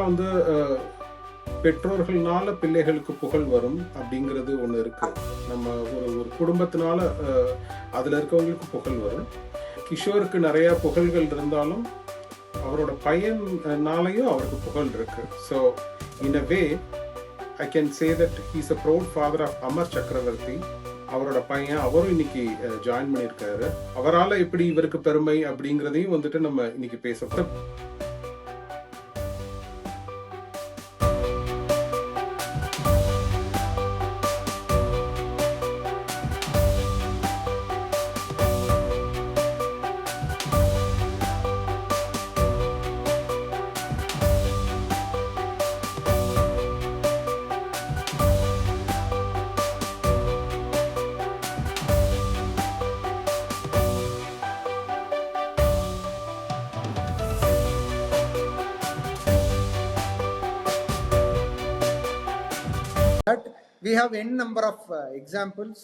வந்து பெற்றோர்கள்னால பிள்ளைகளுக்கு புகழ் வரும் அப்படிங்கிறது ஒன்று இருக்கு. நம்ம ஒரு ஒரு குடும்பத்தினால அதுல இருக்கவங்களுக்கு புகழ் வரும். கிஷோருக்கு நிறைய புகழ்கள் இருந்தாலும் அவரோட பையனாலையும் அவருக்கு புகழ் இருக்கு. So in a way I can say that he's a proud father of Amar Chakravarthy. அவரோட பையன் அவரும் இன்னைக்கு ஜாயின் பண்ணியிருக்காரு. அவரால் எப்படி இவருக்கு பெருமை அப்படிங்கிறதையும் வந்துட்டு நம்ம இன்னைக்கு பேச. But we have n number of examples.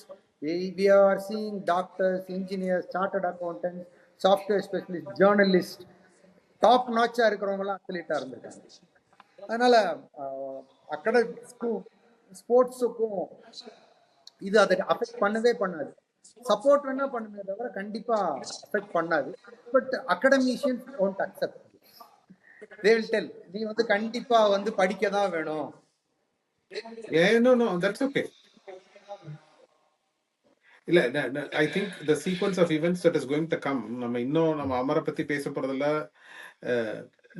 We are seeing doctors, engineers, chartered accountants, software specialists, journalists, top நாட்சா இருக்கிறவங்களாம் அத்லீட்டா இருந்திருக்காங்க. அதனால அகடமிக்ஸ்க்கும் ஸ்போர்ட்ஸுக்கும் இது அதை அஃபெக்ட் பண்ணவே பண்ணாது. சப்போர்ட் வேணா பண்ணுமே தவிர கண்டிப்பா அஃபெக்ட் பண்ணாது. But academicians don't accept. They will tell, நீ வந்து கண்டிப்பா வந்து படிக்க தான் வேணும். Yeah, no, that's okay. இல்ல, I think the sequence of events that is going to come, நம்ம அமரை பத்தி பேச போறதுல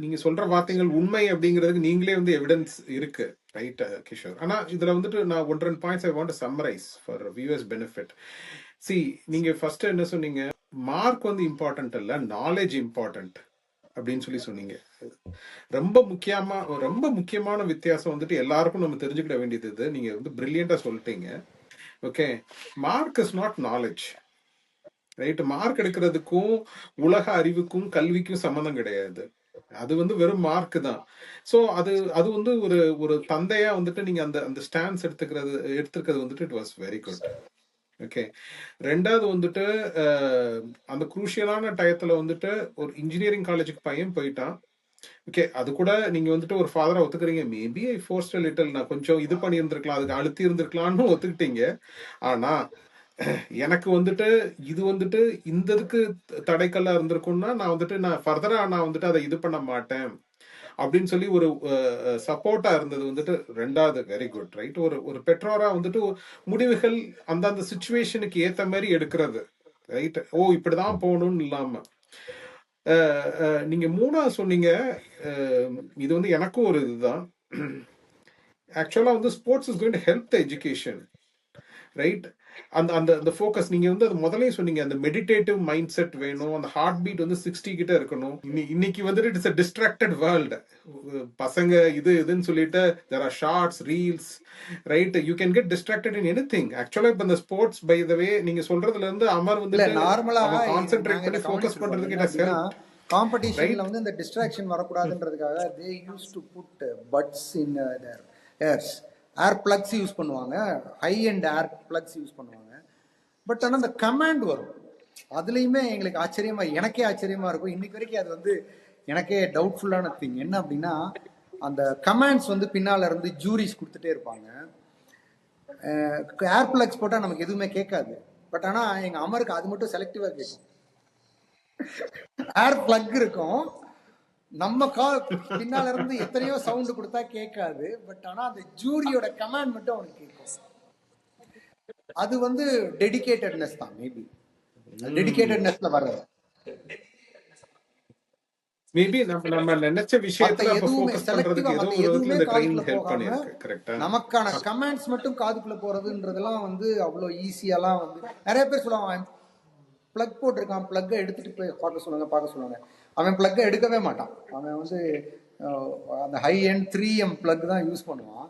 நீங்க சொல்ற வார்த்தைகள் உண்மை அப்படிங்கிறதுக்கு நீங்களே வந்து எவிடன்ஸ் இருக்கு, ரைட் கிஷோர்? ஆனா இதுல வந்துட்டு நான் 1-2 points I want to summarise for viewers benefit. நீங்க ஃபர்ஸ்ட் என்ன சொன்னீங்க? மார்க் வந்து இம்பார்ட்டன்ட் இல்ல, நாலேஜ் இம்பார்ட்டன்ட் அப்படின்னு சொன்னீங்க. ரொம்ப முக்கியமான வித்தியாசம் வந்துட்டு எல்லாருக்கும் நம்ம தெரிஞ்சுக்கிட வேண்டியது இது. நீங்க வந்து பிரில்லியண்டா சொல்லிட்டீங்க. Okay, mark is not knowledge, right? Mark எடுக்கிறதுக்கும் உலக அறிவுக்கும் கல்விக்கும் சம்மந்தம் கிடையாது. அது வந்து வெறும் மார்க் தான். ஸோ அது வந்து ஒரு தந்தையா வந்துட்டு நீங்க அந்த ஸ்டான்ஸ் எடுத்துக்கிறது வந்துட்டு it was very good. Okay, ரெண்டாவது வந்துட்டு அந்த குரூஷியலான டயத்துல வந்துட்டு ஒரு இன்ஜினியரிங் காலேஜுக்கு பையன் போயிட்டான். ஓகே, அது கூட நீங்க வந்துட்டு ஒரு ஃபாதரா ஒத்துக்கிறீங்க. Maybe I forced a little, நான் கொஞ்சம் இது பண்ணி இருந்திருக்கலாம், அதுக்கு அழுத்தி இருந்திருக்கலாம்னு ஒத்துக்கிட்டீங்க. ஆனா எனக்கு வந்துட்டு இது வந்துட்டு இந்த இதுக்கு தடைக்கல்லா இருந்திருக்கும்னா நான் ஃபர்தரா வந்துட்டு அதை இது பண்ண மாட்டேன் அப்படின்னு சொல்லி ஒரு சப்போர்ட்டா இருந்தது வந்துட்டு ரெண்டாவது வெரி குட், ரைட்? ஒரு பெற்றோரா வந்துட்டு முடிவுகள் அந்தந்த சிச்சுவேஷனுக்கு ஏத்த மாதிரி எடுக்கிறது, ரைட்? ஓ இப்படிதான் போகணும்னு இல்லாம. நீங்க மூணாவது சொன்னீங்க, இது வந்து எனக்கும் ஒரு இதுதான். ஆக்சுவலா வந்து sports is going to help the education, right? அந்த ஃபோக்கஸ் நீங்க வந்து அது முதலே சொன்னீங்க, அந்த மெடிடேட்டிவ் மைண்ட் செட் வேணும், அந்த ஹார்ட் பீட் வந்து 60 கிட்ட இருக்கணும். இன்னைக்கு வந்துட்டு இட்ஸ் a distracted world. பசங்க இதுன்னு சொல்லிட்டு there are shorts, reels, right? You can get distracted in anything. ஆக்சுவலா இப்ப இந்த ஸ்போர்ட்ஸ் பை த வே நீங்க சொல்றதுல இருந்து அமர் வந்து நார்மலா கான்சென்ட்ரேட் பண்ணி ஃபோக்கஸ் பண்றதுக்கு இட் ஹஸ் ஹெல்ப். காம்படிஷன்ல வந்து இந்த டிஸ்ட்ராக்ஷன் வரக்கூடாதுன்றதுக்காக they used to put buds in their ears. Ear plugs use பண்ணுவாங்க, high end ear plugs use பண்ணுவாங்க. பட் ஆனால் அந்த கமாண்ட் வரும், அதுலேயுமே எங்களுக்கு எனக்கே ஆச்சரியமா இருக்கும். இன்னைக்கு வரைக்கும் அது வந்து எனக்கே டவுட்ஃபுல்லான திங். என்ன அப்படின்னா, அந்த கமாண்ட்ஸ் வந்து பின்னால இருந்து ஜூரிஸ் கொடுத்துட்டே இருப்பாங்க. ஏர் பிளக்ஸ் போட்டால் நமக்கு எதுவுமே கேட்காது. பட் ஆனால் எங்கள் அமருக்கு அது மட்டும் செலக்டிவாக கேட்கும். ஏர் பிளக் இருக்கும், நம்ம பின்னால இருந்து எத்தனையோ சவுண்ட் கொடுத்தா கேட்காது. பட் ஆனா அந்த ஜூரியோட கமாண்ட் மட்டும் அவனுக்கு கேட்கும். அது வந்து டெடிகேட்டட்னஸ் தான். மேபி டெடிகேட்டட்னஸ்ல வர்றது. மேபி நம்ம நினைச்ச விஷயத்துல ஃபோக்கஸ் பண்றதுக்கு ஏதோ ஒரு விதத்துல இந்த ட்ரைனிங் ஹெல்ப் பண்ணிருக்கு. கரெக்ட்டா? நமக்கான கமாண்ட்ஸ் மட்டும் காதுக்குள்ள போறதுன்றதெல்லாம் வந்து அவ்வளவு ஈஸியாலாம் வந்து நிறைய பேர் சொல்லுவாங்க, பிளக் போட்டிருக்கான், பிளக்கை எடுத்துட்டு போய் பார்க்க சொல்லுவாங்க. அவன் பிளக்கை எடுக்கவே மாட்டான். அவன் வந்து அந்த ஹை எண்ட் 3M பிளக் தான் யூஸ் பண்ணுவான்.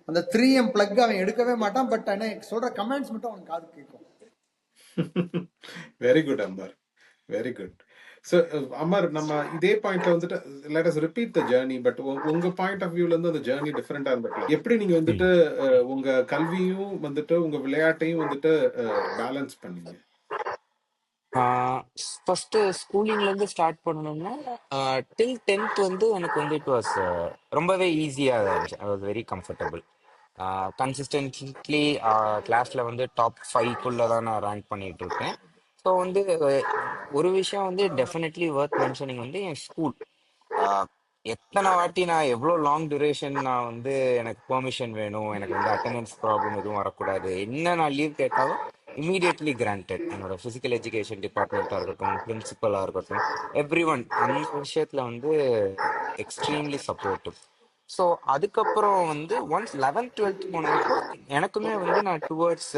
அந்த 3M பிளக் அவன் எடுக்கவே மாட்டான். பட் ஆனால் சொல்ற கமெண்ட்ஸ் மட்டும் அவன் காது கேட்கும். Very good Amar, very good. So Amar, நம்ம இதே பாயிண்ட்ல வந்துட்டு let us repeat the journey. But உங்க பாயிண்ட் ஆஃப் வியூல இருந்து அந்த ஜர்னி டிஃபரெண்டா இருந்திருக்கலாம். எப்படி நீங்க வந்துட்டு உங்க கல்வியும் வந்துட்டு உங்க விளையாட்டையும் வந்துட்டு பேலன்ஸ் பண்ணீங்க? ஃபர்ஸ்ட் ஸ்கூலிங்ல இருந்து ஸ்டார்ட் பண்ணணும்னா டில் 10th வந்து எனக்கு வந்து இட் வாஸ் ரொம்பவே ஈஸியா இருந்துச்சு. I was very comfortable. Consistently கிளாஸ்ல வந்து டாப் 5க்குள்ள தான் நான் ரேங்க் பண்ணிட்டு இருக்கேன். ஸோ வந்து ஒரு விஷயம் வந்து டெஃபினெட்லி ஒர்த் மென்ஷனிங் வந்து என் ஸ்கூல். ஆஹ் எத்தனை வாட்டி நான் எவ்வளோ லாங் டியூரேஷன் நான் வந்து எனக்கு பெர்மிஷன் வேணும், எனக்கு வந்து அட்டெண்டன்ஸ் ப்ராப்ளம் எதுவும் வரக்கூடாது, என்ன நான் லீவ் கேட்டாலும் இமீடியட்லி கிராண்டட். என்னோட ஃபிசிக்கல் எஜுகேஷன் டிபார்ட்மெண்ட்டாக இருக்கட்டும், பிரின்சிபலாக இருக்கட்டும், எவ்ரி ஒன் அந்த விஷயத்தில் வந்து எக்ஸ்ட்ரீம்லி சப்போர்ட்டிவ். ஸோ அதுக்கப்புறம் வந்து ஒன்ஸ் 11th 12th போனதுக்கு எனக்குமே வந்து நான் டுவர்ட்ஸ்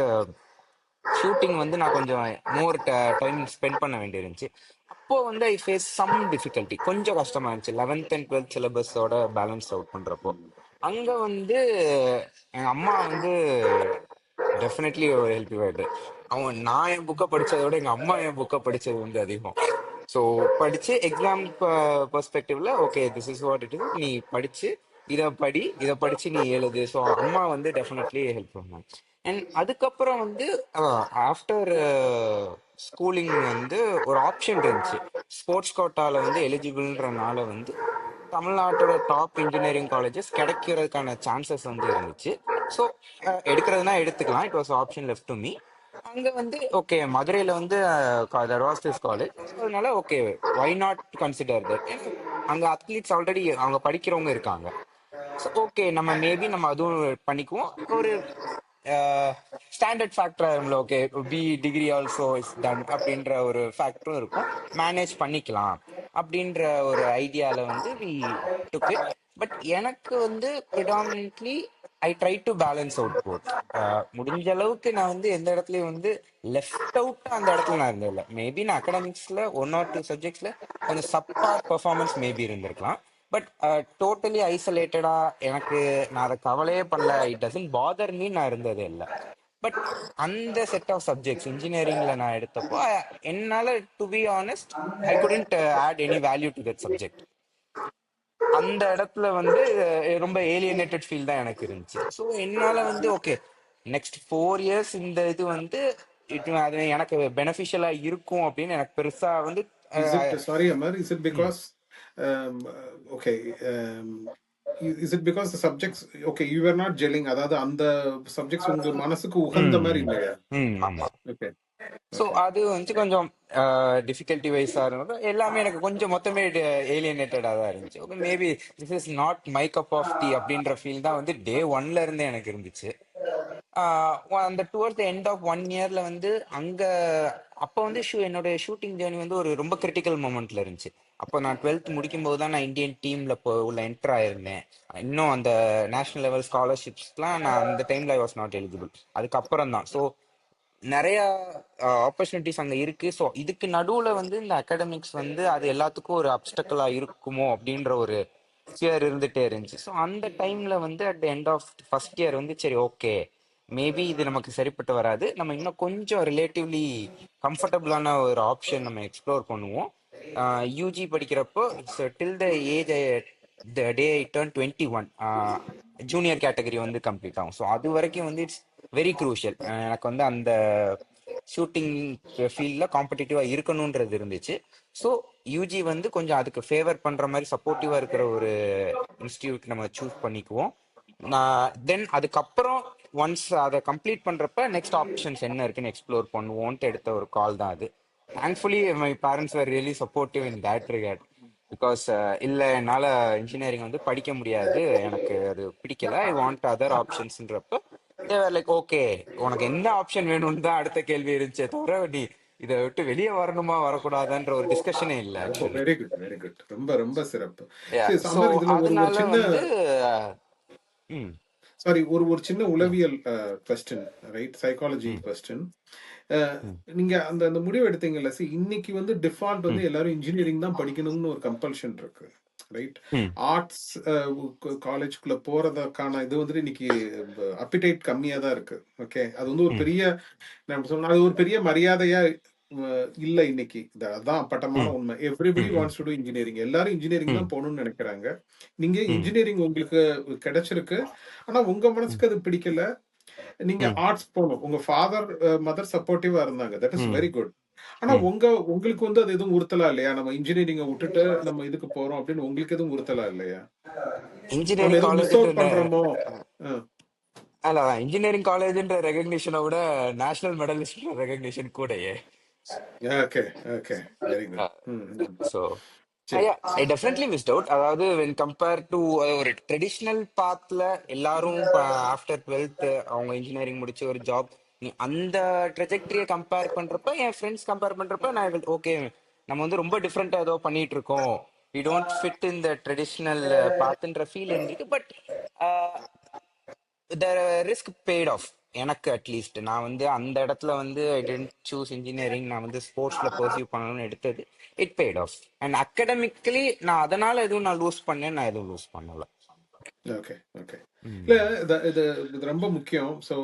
ஷூட்டிங் வந்து நான் கொஞ்சம் மோர் டைம் ஸ்பெண்ட் பண்ண வேண்டியிருந்துச்சு. அப்போ வந்து ஐ ஃபேஸ் சம் டிஃபிகல்ட்டி, கொஞ்சம் கஷ்டமா இருந்துச்சு 11th and 12th சிலபஸோட balance out பண்றப்போ. அங்க வந்து எங்க அம்மா வந்து டெஃபினெட்லி ஒரு ஹெல்ப் ஆயிட்டு. நான் என் புக்கை படிச்சதை விட எங்க அம்மா என் புக்கை படிச்சது வந்து அதிகம். ஸோ படிச்சு எக்ஸாம் பெர்ஸ்பெக்டிவ்ல okay this is what it is, நீ படிச்சு இதை படிச்சு நீ எழுது. ஸோ அம்மா வந்து டெஃபினெட்லி ஹெல்ப் பண்ணாங்க. அண்ட் அதுக்கப்புறம் வந்து ஆஃப்டர் ஸ்கூலிங் வந்து ஒரு ஆப்ஷன் இருந்துச்சு. ஸ்போர்ட்ஸ் கோட்டால வந்து எலிஜிபிள்ன்றனால வந்து தமிழ்நாட்டோட டாப் இன்ஜினியரிங் காலேஜஸ் கிடைக்கிறதுக்கான சான்சஸ் வந்து இருந்துச்சு. ஸோ எடுக்கிறதுனா எடுத்துக்கலாம். It was option left to me. அங்க வந்து ஓகே மதுரையில வந்து there was this காலேஜ். அதனால okay why not consider that. அங்க அத்லீட்ஸ் ஆல்ரெடி அவங்க படிக்கிறவங்க இருக்காங்க. ஸோ ஓகே நம்ம மேபி நம்ம அதுவும் பண்ணிக்குவோம். ஒரு ஸ்டாண்டர்ட் ஃபேக்டரா இருக்கும்ல, okay B degree also is done அப்படின்ற ஒரு ஃபேக்டரும் இருக்கும், மேனேஜ் பண்ணிக்கலாம் அப்படின்ற ஒரு ஐடியால வந்து வி டுக் இட். பட் எனக்கு வந்து predominantly I try to balance out both. முடிஞ்ச அளவுக்கு நான் வந்து எந்த இடத்துலயும் வந்து லெஃப்ட் அவுட் அந்த இடத்துல நான் இருந்ததில்ல. மேபி நான் அகடமிக்ஸ்ல 1 or 2 சப்ஜெக்ட்ஸ்ல கொஞ்சம் சப்பார் பெர்ஃபார்மன்ஸ் மேபி இருந்திருக்கலாம். பட் டோட்டலி ஐசோலேட்டடா எனக்கு நான் அதை கவலையே பண்ணல, இட் டசன்ட் பாதர் மீ, நான் இருந்ததே இல்லை. பட் அந்த செட் ஆஃப் சப்ஜெக்ட்ஸ் இன்ஜினியரிங்ல நான் எடுத்தப்போ என்னால to be honest I couldn't add any value to that subject. அந்த இடத்துல வந்து ரொம்ப ஏலியனேட்டட் ஃபீல் தான் எனக்கு இருந்துச்சு. ஸோ என்னால வந்து ஓகே நெக்ஸ்ட் 4 years இந்த இது வந்து அது எனக்கு பெனிஃபிஷியலா இருக்கும் அப்படின்னு எனக்கு பெருசா வந்து Is it, sorry Amar, is it because okay, is it because the subjects, okay, you were not gelling, அதாவது அந்த சப்ஜெக்ட்ஸ் உங்க மனசுக்கு உகந்த மாதிரி இல்லையா? ஆமா. ஓகே. ஸோ அது வந்து கொஞ்சம் டிஃபிகல்ட்டி வைஸாக இருந்தது. எல்லாமே எனக்கு கொஞ்சம் மொத்தமே ஏலியனேட்டடாக தான் இருந்துச்சு. Okay maybe this is not my cup of tea அப்படின்ற ஃபீல் தான் வந்து டே 1ல இருந்தே எனக்கு இருந்துச்சு. அந்த டுவர்த் எண்ட் ஆஃப் 1 yearல வந்து அப்போ வந்து என்னோட ஷூட்டிங் ஜேர்னி வந்து ஒரு ரொம்ப கிரிட்டிக்கல் மூமெண்ட்ல இருந்துச்சு. அப்போ நான் 12th முடிக்கும் போது தான் நான் இந்தியன் டீம்ல உள்ள என்டர் ஆயிருந்தேன். இன்னும் அந்த நேஷனல் லெவல் ஸ்காலர்ஷிப்ஸ்லாம் நான் அந்த டைம்ல ஐ வாஸ் நாட் எலிஜிபிள். அதுக்கப்புறம் தான். ஸோ நிறைய ஆப்பர்ச்சுனிட்டிஸ் அங்க இருக்கு. ஸோ இதுக்கு நடுவுல வந்து இந்த அகாடமிக்ஸ் வந்து அது எல்லாத்துக்கும் ஒரு அப்டக்கலா இருக்குமோ அப்படின்ற ஒரு ஃபியர் இருந்துட்டே இருந்துச்சு. ஸோ அந்த டைம்ல வந்து at the end of first year வந்து சரி ஓகே மேபி இது நமக்கு சரிப்பட்டு வராது, நம்ம இன்னும் கொஞ்சம் ரிலேட்டிவ்லி கம்ஃபர்டபுளான ஒரு ஆப்ஷன் நம்ம எக்ஸ்ப்ளோர் பண்ணுவோம். யூஜி படிக்கிறப்போ till the age the day I turn 21 junior category வந்து கம்ப்ளீட் ஆகும். ஸோ அது வரைக்கும் வந்து இட்ஸ் வெரி க்ரூஷியல். எனக்கு வந்து அந்த ஷூட்டிங் ஃபீல்டில் காம்படிட்டிவாக இருக்கணுன்றது இருந்துச்சு. ஸோ யூஜி வந்து கொஞ்சம் அதுக்கு ஃபேவர் பண்ணுற மாதிரி சப்போர்ட்டிவாக இருக்கிற ஒரு இன்ஸ்டியூட் நம்ம சூஸ் பண்ணிக்குவோம். தென் அதுக்கப்புறம் ஒன்ஸ் அதை கம்ப்ளீட் பண்ணுறப்ப நெக்ஸ்ட் ஆப்ஷன்ஸ் என்ன இருக்குன்னு எக்ஸ்ப்ளோர் பண்ணுவோன்ட்டு எடுத்த ஒரு கால் தான் அது. Thankfully my parents were really supportive in that regard. Because இல்லை என்னால் இன்ஜினியரிங் வந்து படிக்க முடியாது, எனக்கு அது பிடிக்கல, ஐ வாண்ட் அதர் ஆப்ஷன்ஸ்ன்றப்ப தேவர் லைக் ஓகே உனக்கு என்ன ஆப்ஷன் வேணும்னு தான் அடுத்த கேள்வி இருந்துச்சே தவிர நீ இதை விட்டு வெளியே வரணுமா வரக்கூடாதுன்ற ஒரு டிஸ்கஷனே இல்லை actually. Very good, very good. ரொம்ப ரொம்ப சிறப்பு. ஸோ சமர், இதுல ஒரு அதனால சின்ன வந்து சாரி ஒரு சின்ன உளவியல் கொஸ்டின், ரைட், சைக்காலஜி கொஸ்டின். நீங்க அந்த அந்த முடிவு எடுத்தீங்கல்ல, இன்னைக்கு வந்து டிஃபால்ட் வந்து எல்லாரும் இன்ஜினியரிங் தான் படிக்கணும்னு ஒரு கம்பல்ஷன் இருக்கு, ரைட்? ஆர்ட்ஸ் காலேஜ்குள்ள போறதுக்கான இது வந்துட்டு இன்னைக்கு அப்பிடைட் கம்மியா தான் இருக்கு. ஓகே, அது வந்து ஒரு பெரிய, நம்ம சொன்னா அது ஒரு பெரிய மரியாதையா இல்ல இன்னைக்கு. அதான் அப்பட்டமான உண்மை. Everybody wants to to engineering. எல்லாரும் இன்ஜினியரிங் தான் போகணும்னு நினைக்கிறாங்க. நீங்க இன்ஜினியரிங் உங்களுக்கு கிடைச்சிருக்கு, ஆனா உங்க மனசுக்கு அது பிடிக்கல, நீங்க ஆர்ட்ஸ் போகணும். உங்க ஃபாதர் மதர் சப்போர்ட்டிவா இருந்தாங்க, தட் இஸ் வெரி குட். ஆனா ம். உங்களுக்கு வந்து அது எதுவும் உறுத்தலா இல்லையா? நம்ம இன்ஜினியரிங்க விட்டுட்டு நம்ம இதுக்கு போறோம் அப்படின்னு உங்களுக்கு எதுவும் உறுத்தலா இல்லையா? நம்ம இன்ஜினியரிங் எதுவும் மிஸ் அவுட் காலேஜ்ன்ற பண்றோமோ? அ. அல்ல இன்ஜினியரிங் காலேஜ்ன்ற ரெகக்னிஷனை விட நேஷனல் மெடலிஸ்ட் ரெகக்னிஷன் கூடயே. Okay, okay. Very good. ம், ம். ஸோ சரி, ஐ சரி. Definitely mist out. அதாவது வென் கம்பேர் டு ஒரு ட்ரெடிஷ்னல் பாத்ல எல்லாரும் ஆஃப்டர் 12th அவங்க இன்ஜினியரிங் முடிச்சு ஒரு ஜாப், நீ அந்த ட்ரெஜெக்டரியை கம்பேர் பண்றப்ப, என் ஃப்ரெண்ட்ஸ் கம்பேர் பண்றப்ப நான் ஓகே நம்ம வந்து ரொம்ப டிஃப்ரெண்டா ஏதோ பண்ணிட்டு இருக்கோம், we don't fit in the traditional பாத்துன்ற ஃபீல் இருந்திருக்கு. But the risk paid off. எனக்கு அட்லீஸ்ட் நான் வந்து அந்த இடத்துல வந்து ஐ டென்ட் சூஸ் இன்ஜினியரிங், நான் வந்து ஸ்போர்ட்ஸ்ல பர்சியூ பண்ணணும்னு எடுத்தது. It paid off. And academically நான் அதனால எதுவும் நான் லூஸ் பண்ணேன், நான் எதுவும் லூஸ் பண்ணல. Okay, okay. இல்ல ம். இது இது இது ரொம்ப முக்கியம். So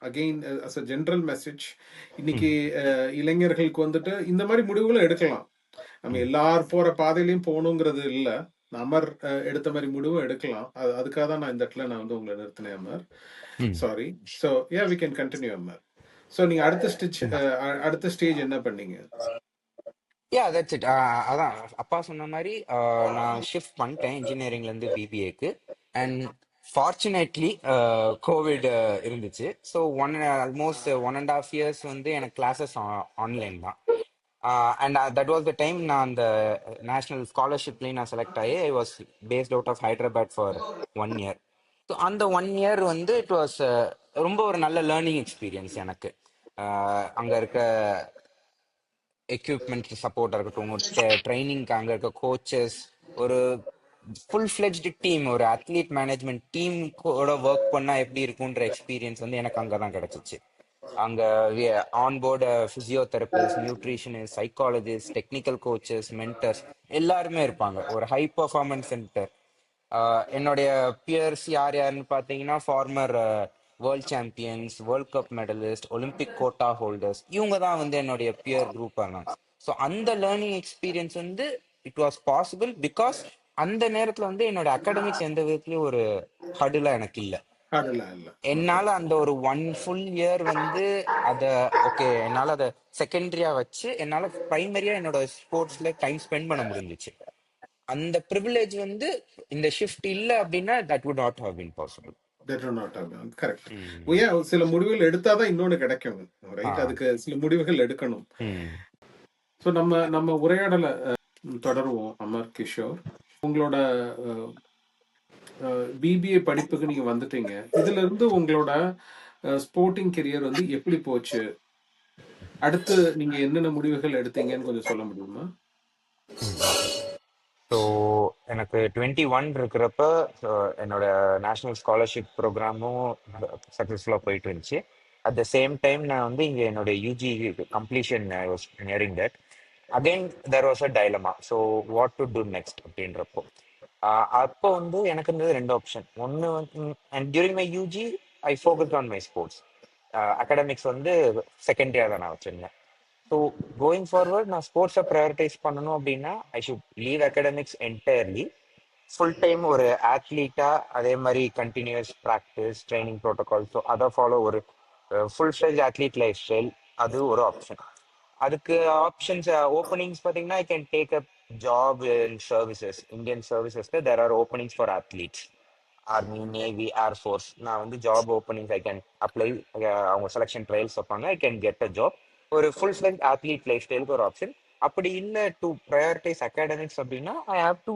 again as a general message, இன்னைக்கு ம். இளைஞர்களுக்கு வந்துட்டு இந்த மாதிரி முடிவுகளும் எடுக்கலாம். நம்ம ம். எல்லாரும் போற பாதையிலையும் போகணுங்கிறது இல்ல. அமர் எடுத்த மாதிரி முடிவும் எடுக்கலாம். அதுக்காக தான் நான் இந்த இடத்துல நான் வந்து உங்களை நிறுத்தினேன் அமர். ம். Sorry. So we can continue Amar. So நீங்க அடுத்த ஸ்டேஜ் என்ன பண்ணீங்க? Yeah that's it. அதான் அப்பா சொன்ன மாதிரி நான் ஷிஃப்ட் பண்ணிட்டேன் இன்ஜினியரிங்ல இருந்து பிபிஏக்கு. அண்ட் ஃபார்ச்சுனேட்லி கோவிட் இருந்துச்சு. ஸோ ஆல்மோஸ்ட் 1.5 years வந்து எனக்கு கிளாஸஸ் ஆன்லைன் தான். And that was the time நான் அந்த நேஷனல் ஸ்காலர்ஷிப்லேயும் நான் செலக்ட் ஆகி I was based out of Hyderabad for 1 year. So அந்த 1 year வந்து இட் வாஸ் ரொம்ப ஒரு நல்ல லேர்னிங் எக்ஸ்பீரியன்ஸ் எனக்கு. அங்கே இருக்க எக்யூப்மெண்ட் சப்போர்ட்டாக இருக்கட்டும், ட்ரைனிங்க்கு அங்கே இருக்க கோச்சஸ், ஒரு ஃபுல் ஃப்ளெஜ்டு டீம், ஒரு அத்லீட் மேனேஜ்மெண்ட் டீம் கூட ஒர்க் பண்ணா எப்படி இருக்குன்ற எக்ஸ்பீரியன்ஸ் வந்து எனக்கு அங்கே தான் கிடைச்சிச்சு. அங்கே onboard physiotherapist, nutritionist, psychologist, technical coaches, mentors எல்லாருமே இருப்பாங்க. ஒரு ஹை பர்ஃபார்மன்ஸ் சென்டர். என்னுடைய பியர்ஸ் யார் யாருன்னு பார்த்தீங்கன்னா, former world champions, world cup medallist, Olympic quota holders, இவங்க தான் வந்து என்னுடைய பியர் குரூப்பாக இருந்தாங்க. ஸோ அந்த லேர்னிங் எக்ஸ்பீரியன்ஸ் வந்து இட் வாஸ் பாசிபிள் பிகாஸ் அந்த நேரத்தில் வந்து என்னோட அகாடமிக்ஸ் எந்த விதத்துலையும் ஒரு ஹடுலாம் எனக்கு இல்லை. அதெல்லாம் இல்ல. ஓகே. என்னால் அந்த ஒரு 1 full year வந்து அதை ஓகே என்னால் அதை செகண்டரியா வச்சு என்னால் ப்ரைமரியா என்னோட ஸ்போர்ட்ஸ்ல டைம் ஸ்பெண்ட் பண்ண முடிஞ்சிச்சு. அந்த ப்ரிவிலேஜ் வந்து இந்த ஷிஃப்ட் இல்ல அப்படின்னா that would not have been possible. That will not have correct. ஏன் சில முடிவுகள் எடுத்தாதான் இன்னொன்னு கிடைக்கும். ஆ. ரைட். அதுக்கு சில முடிவுகள் எடுக்கணும். ம். ஸோ நம்ம உரையாடலை தொடருவோம். அமர், கிஷோர், உங்களோட பிபிஏ படிப்புக்கு நீங்க வந்துட்டீங்க. இதுல இருந்து உங்களோட ஸ்போர்ட்டிங் கெரியர் வந்து எப்படி போச்சு? அடுத்து நீங்க என்னென்ன முடிவுகள் எடுத்தீங்கன்னு கொஞ்சம் சொல்ல முடியுமா? ஓகே. ஸோ எனக்கு 21 இருக்கிறப்ப என்னோட நேஷனல் ஸ்காலர்ஷிப் ப்ரோக்ராமும் சக்ஸஸ்ஃபுல்லாக போயிட்டு இருந்துச்சு. அட் த சேம் டைம் நான் வந்து இங்கே என்னோட UG completion was nearing that. Again there was a dilemma. So what to do next அப்படின்றப்போ அப்போ வந்து எனக்கு இருந்தது ரெண்டு ஆப்ஷன். ஒன்று வந்து and during my UG I focused on my sports. Academics வந்து செகண்டரியாக தான் நான் வச்சுருந்தேன். ஸோ கோயிங் ஃபார்வர்ட் நான் ஸ்போர்ட்ஸை ப்ரையாரிட்டைஸ் பண்ணணும் அப்படின்னா I should leave academics entirely. Full time ஒரு ஆத்லீட்டா அதே மாதிரி continues practice training protocol, so அதை ஃபாலோ ஒரு full stretch athlete life style, அது ஒரு ஆப்ஷன். அதுக்கு ஆப்ஷன்ஸ் ஓப்பனிங்ஸ் பார்த்தீங்கன்னா I can take up job in services, Indian சர்வீசஸ்ல there are openings for athletes, army, navy, air force. நான் வந்து job openings I can apply. அவங்க செலெக்ஷன் ட்ரையல்ஸ் வைப்பாங்க, I can get a job. ஒரு full fledge athlete life ஸ்டைலுக்கு ஒரு option. அப்படி இல்லை டு ப்ரையாரிட்டைஸ் அகாடமிக்ஸ் அப்படின்னா I have to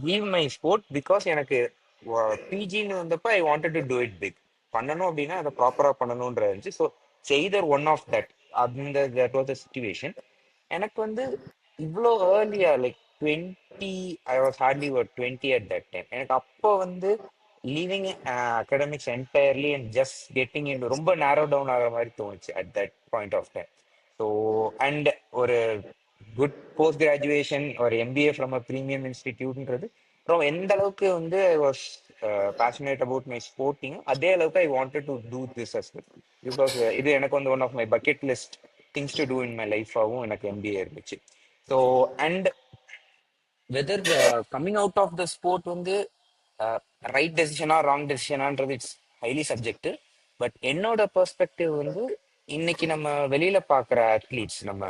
leave my sport because எனக்கு பிஜின்னு வந்தப்ப I wanted to do it big. பண்ணணும் அப்படின்னா அதை ப்ராப்பராக பண்ணணுன்ற இருந்துச்சு. So either one of that. அந்த தட் வாஸ் த சிச்சுவேஷன். எனக்கு வந்து இவ்வளோ ஏர்லியா லைக் 20, ஐ வாஸ் ஹார்ட்லி ஒரு 20 அட் தட் டைம். எனக்கு அப்போ வந்து leaving academics entirely and just getting in ரொம்ப நேரோ டவுன் ஆகிற மாதிரி தோணுச்சு at that point of time. So and ஒரு குட் போஸ்ட் கிராஜுவேஷன் ஒரு எம்பிஏ ஃப்ரம் அ ப்ரீமியம் இன்ஸ்டிடியூட்ன்றது அப்புறம் எந்த அளவுக்கு வந்து I was passionate about my sporting, அதே அளவுக்கு I wanted to do this as well. Because இது எனக்கு வந்து one of my bucket list things to do in my லைஃபாகவும் எனக்கு எம்பிஏ இருந்துச்சு. So and whether coming out of the sport வந்து right டெசிஷனா wrong டெசிஷனான்றது it's highly subjective. But என்னோட perspective வந்து இன்னைக்கு நம்ம வெளியில பார்க்குற அத்லீட்ஸ் நம்ம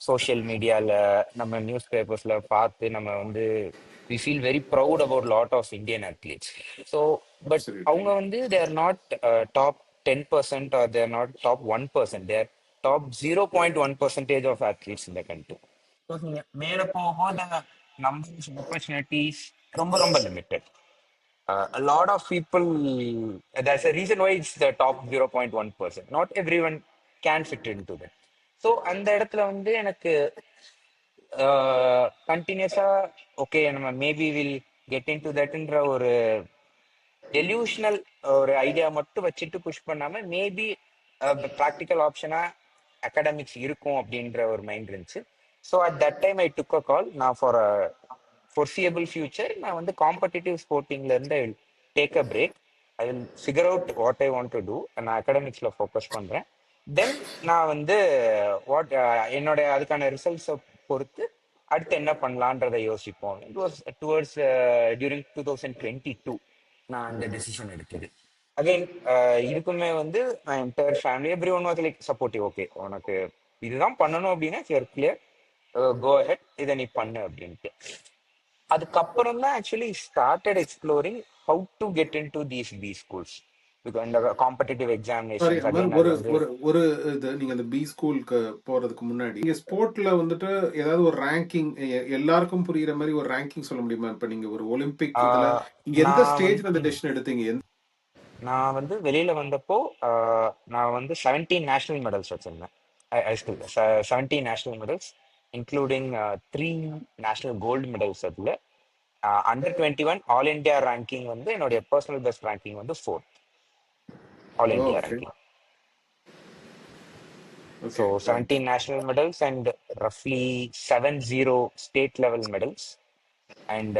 சோஷியல் மீடியால நம்ம நியூஸ் பேப்பர்ஸ்ல பார்த்து நம்ம வந்து we feel very proud about lot of Indian athletes. So but absolutely. அவங்க வந்து they're not top 10% or they're not top 1%, they're top 0.1% of athletes இந்த கண்ட்ரி. ஸோ நீங்க மேல போகும்போது நம்பர்ஸ் ஆப்பர்ச்சுனிட்டிஸ் ரொம்ப ரொம்ப limited. A lot of people, there's a reason why it's the top 0.1%. Not everyone can fit into that. So அந்த இடத்துல வந்து எனக்கு கண்டினியூஸா ஓகே நம்ம maybe will get in to தட்ன்ற ஒரு டெலியூஷனல் ஒரு ஐடியா மட்டும் வச்சுட்டு புஷ் பண்ணாம மேபி ப்ராக்டிக்கல் ஆப்ஷனா அகாடமிக்ஸ் இருக்கும் அப்படின்ற ஒரு மைண்ட் இருந்துச்சு. So at that time I took a call. நான் ஃபார் foreseeable ஃபியூச்சர் நான் வந்து காம்படிட்டிவ் ஸ்போர்ட்டிங்ல இருந்து take a break. I will figure out what I want to do. நான் அகாடமிக்ஸ்ல ஃபோக்கஸ் பண்றேன். தென் நான் வந்து வாட் என்னோட அதுக்கான ரிசல்ட்ஸை பொறுத்து அடுத்து என்ன பண்ணலான்றதை யோசிப்போம். இட் வாஸ் டுவர்ட்ஸ் டியூரிங் 2022 நான் அந்த டெசிஷன் எடுத்தது. அகைன் இதுக்குமே வந்து entire family every one was like supportive. Okay உனக்கு இதுதான் பண்ணணும் அப்படின்னா கிளியர், கோ அஹெட், இதை நீ பண்ணு அப்படின்ட்டு. அதுக்கப்புறம் தான் actually started exploring how to get in to these B schools. Because இந்த competitive sorry examinations Amar, again அது ஒரு வந்து ஒரு ஒரு இது நீங்க அந்த பி ஸ்கூலுக்கு போறதுக்கு முன்னாடி நீங்க ஸ்போர்ட்ல வந்துட்டு ஏதாவது ஒரு ரேங்கிங், எல்லாருக்கும் புரியுற மாதிரி ஒரு ரேங்கிங் சொல்ல முடியுமா? இப்ப நீங்க ஒரு ஒலிம்பிக் இதுல நீங்க எந்த நான் வந்து ஸ்டேஜ்ல அந்த டெசிஷன் எடுத்தீங்க? நான் வந்து வெளியில வந்தப்போ நான் வந்து 17 நேஷனல் மெடல்ஸ் வச்சிருந்தேன். High school 17 national medals including 3 national gold medals. அதில் அண்டர் 21 ஆல் இண்டியா ரேங்கிங் வந்து என்னுடைய பர்சனல் பெஸ்ட் ரேங்கிங் வந்து 4th all India okay ranking. So okay right. 17 national medals and ரஃப்லி 7-0 state level medals. And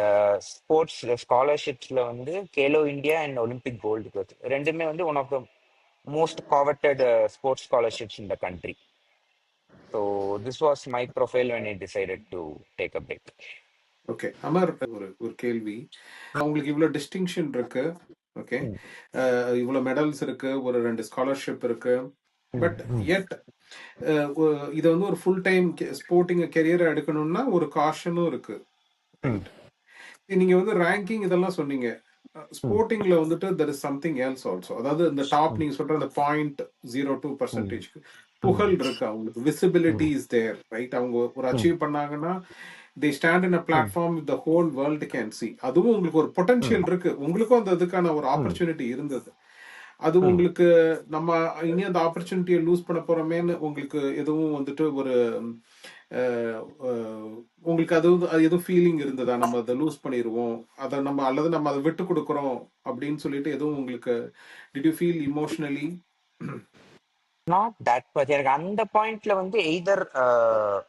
sports ஸ்காலர்ஷிப்ஸ்ல வந்து Khelo India and Olympic gold ரெண்டுமே வந்து one of the most coveted sports scholarships in the country. So this was my profile when I decided to take a break. Okay Amar, ஒரு ஒரு கேள்வி. உங்களுக்கு இவ்வளவு distinction இருக்கு, ஓகே, Mm, இவ்வளவு மெடல்ஸ் இருக்கு, ஒரு 2 ஸ்காலர்ஷிப் இருக்கு, mm, பட் mm, எட் இதை வந்து ஒரு ஃபுல் டைம் ஸ்போர்ட்டிங் கெரியரை எடுக்கணும்னா ஒரு காஷனும் இருக்கு, mm, ரைட்? நீங்க வந்து ரேங்கிங் இதெல்லாம் சொன்னீங்க. mm, ஸ்போர்ட்டிங்ல வந்துட்டு there is something else also. அதாவது இந்த டாப் mm, நீங்க சொல்ற அந்த 0.02% mm, புகழ் இருக்கு, அவங்களுக்கு visibility mm, is there, right? அவங்க ஒரு mm, அச்சீவ் பண்ணாங்கன்னா they stand in a mm, platform the whole world can see. அதுவும் உங்களுக்கு ஒரு பொட்டன்ஷியல் mm, இருக்கு, உங்களுக்கும் அந்த இதுக்கான ஒரு mm, ஆப்பர்ச்சுனிட்டி இருந்தது. அது mm. உங்களுக்கு நம்ம இனி அந்த ஆப்பர்ச்சுனிட்டியை லூஸ் பண்ண போறோமேன்னு உங்களுக்கு எதுவும் வந்துட்டு ஒரு அஹ், அஹ், உங்களுக்கு அது எதுவும் ஃபீலிங் இருந்ததா? நம்ம அதை லூஸ் பண்ணிடுவோம், அதை நம்ம அல்லது நம்ம அதை விட்டு கொடுக்குறோம் அப்படின்னு சொல்லிட்டு எதுவும் உங்களுக்கு did you feel emotionally? Not that much. எனக்கு அந்த பாயிண்ட்ல வந்து எய்தர்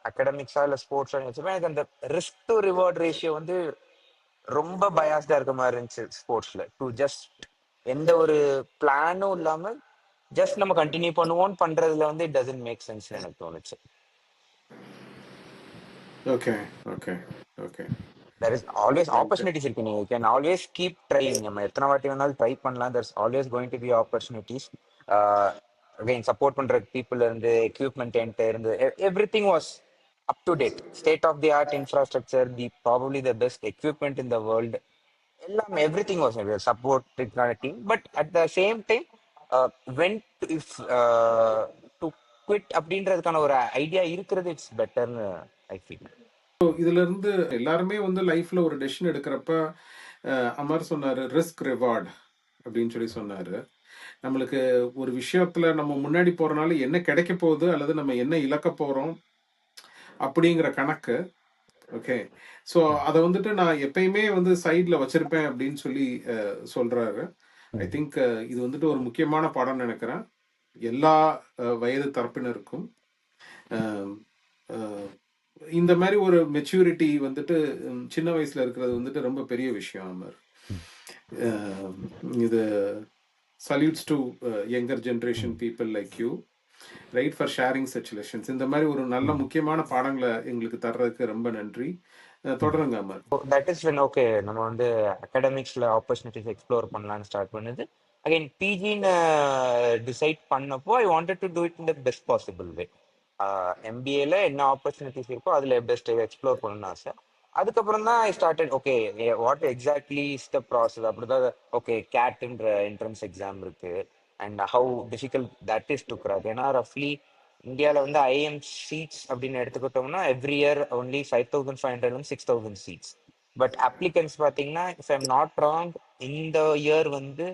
அகாடமிக்ஸா இல்ல ஸ்போர்ட்ஸா எனக்கு அந்த ரிஸ்க் டு ரிவார்ட் ரேஷியோ வந்து ரொம்ப பயாஸ்டா இருக்க மாதிரி இருந்துச்சு ஸ்போர்ட்ஸ்ல. டு ஜஸ்ட் எந்த ஒரு பிளானும் இல்லாம ஜஸ்ட் நம்ம கண்டினியூ பண்ணுவோம் பண்றதுல வந்து இட் டசன்ட் மேக் சென்ஸ் எனக்கு தோணுச்சு. Okay okay okay there is always right. opportunities இருக்கு. நீங்க you can always keep trying. நம்ம எத்தனை வாட்டி வேணாலும் ட்ரை பண்ணலாம். there's always going to be opportunities. again support பண்ற people இருந்து எக்யூப்மெண்ட் இருந்து everything was up to date. state of the art infrastructure, the probably the best equipment in the world. எல்லாம் everything was support team. but at the same time when to, if to quit அப்படின்றதுக்கான ஒரு idea இருக்கிறது it's பெட்டர்னு I feel. இதுல இருந்து எல்லாருமே வந்து லைஃப்ல ஒரு டெசிஷன் எடுக்கிறப்ப அமர் சொன்னாரு ரிஸ்க் ரிவார்ட் அப்படின்னு சொல்லி சொன்னாரு. நம்மளுக்கு ஒரு விஷயத்துல நம்ம முன்னாடி போறனால என்ன கிடைக்க போகுது அல்லது நம்ம என்ன இழக்க போறோம் அப்படிங்கிற கணக்கு, ஓகே. ஸோ அதை வந்துட்டு நான் எப்பயுமே வந்து சைட்ல வச்சிருப்பேன் அப்படின்னு சொல்லி சொல்றாரு. ஐ திங்க் இது வந்துட்டு ஒரு முக்கியமான பாடம் நினைக்கிறேன் எல்லா வயது தரப்பினருக்கும். அஹ், அஹ், இந்த மாதிரி ஒரு மெச்சூரிட்டி வந்துட்டு சின்ன வயசுல இருக்கிறது வந்துட்டு ரொம்ப பெரிய விஷயம் அமர். அஹ், இது salutes to younger generation people like you, right, for sharing such lessons. இந்த மாதிரி ஒரு நல்ல முக்கியமான பாடங்களை எங்களுக்கு தர்றதுக்கு ரொம்ப நன்றி. தொடருங்க Amar. That is when okay நம்ம வந்து அகாடமிக்ஸ்ல ஆப்பர்ச்சுனிட்டிஸ் எக்ஸ்ப்ளோர் பண்ணலாம்னு ஸ்டார்ட் பண்ணுது. அகைன் பிஜின்னு டிசைட் பண்ணப்போ I wanted to do it in the best possible way. எம்பிஏல என்ன ஆப்பர்ச்சுனிட்டிஸ் இருக்கோ அதில் பெஸ்ட் எக்ஸ்ப்ளோர் பண்ணணும்னு ஆசை. அதுக்கப்புறம் தான் I started okay what exactly is the process. அப்படிதான் ஓகே கேட்ன்ற என்ட்ரன்ஸ் எக்ஸாம் இருக்கு and how difficult that is to crack. ஏன்னா ரஃப்லி இந்தியாவில் வந்து ஐஎம் சீட்ஸ் அப்படின்னு எடுத்துக்கிட்டோம்னா every year only 5500 6000 seats. But applicants பார்த்தீங்கன்னா இஃப் ஐம் நாட் ராங் இந்த இயர் வந்து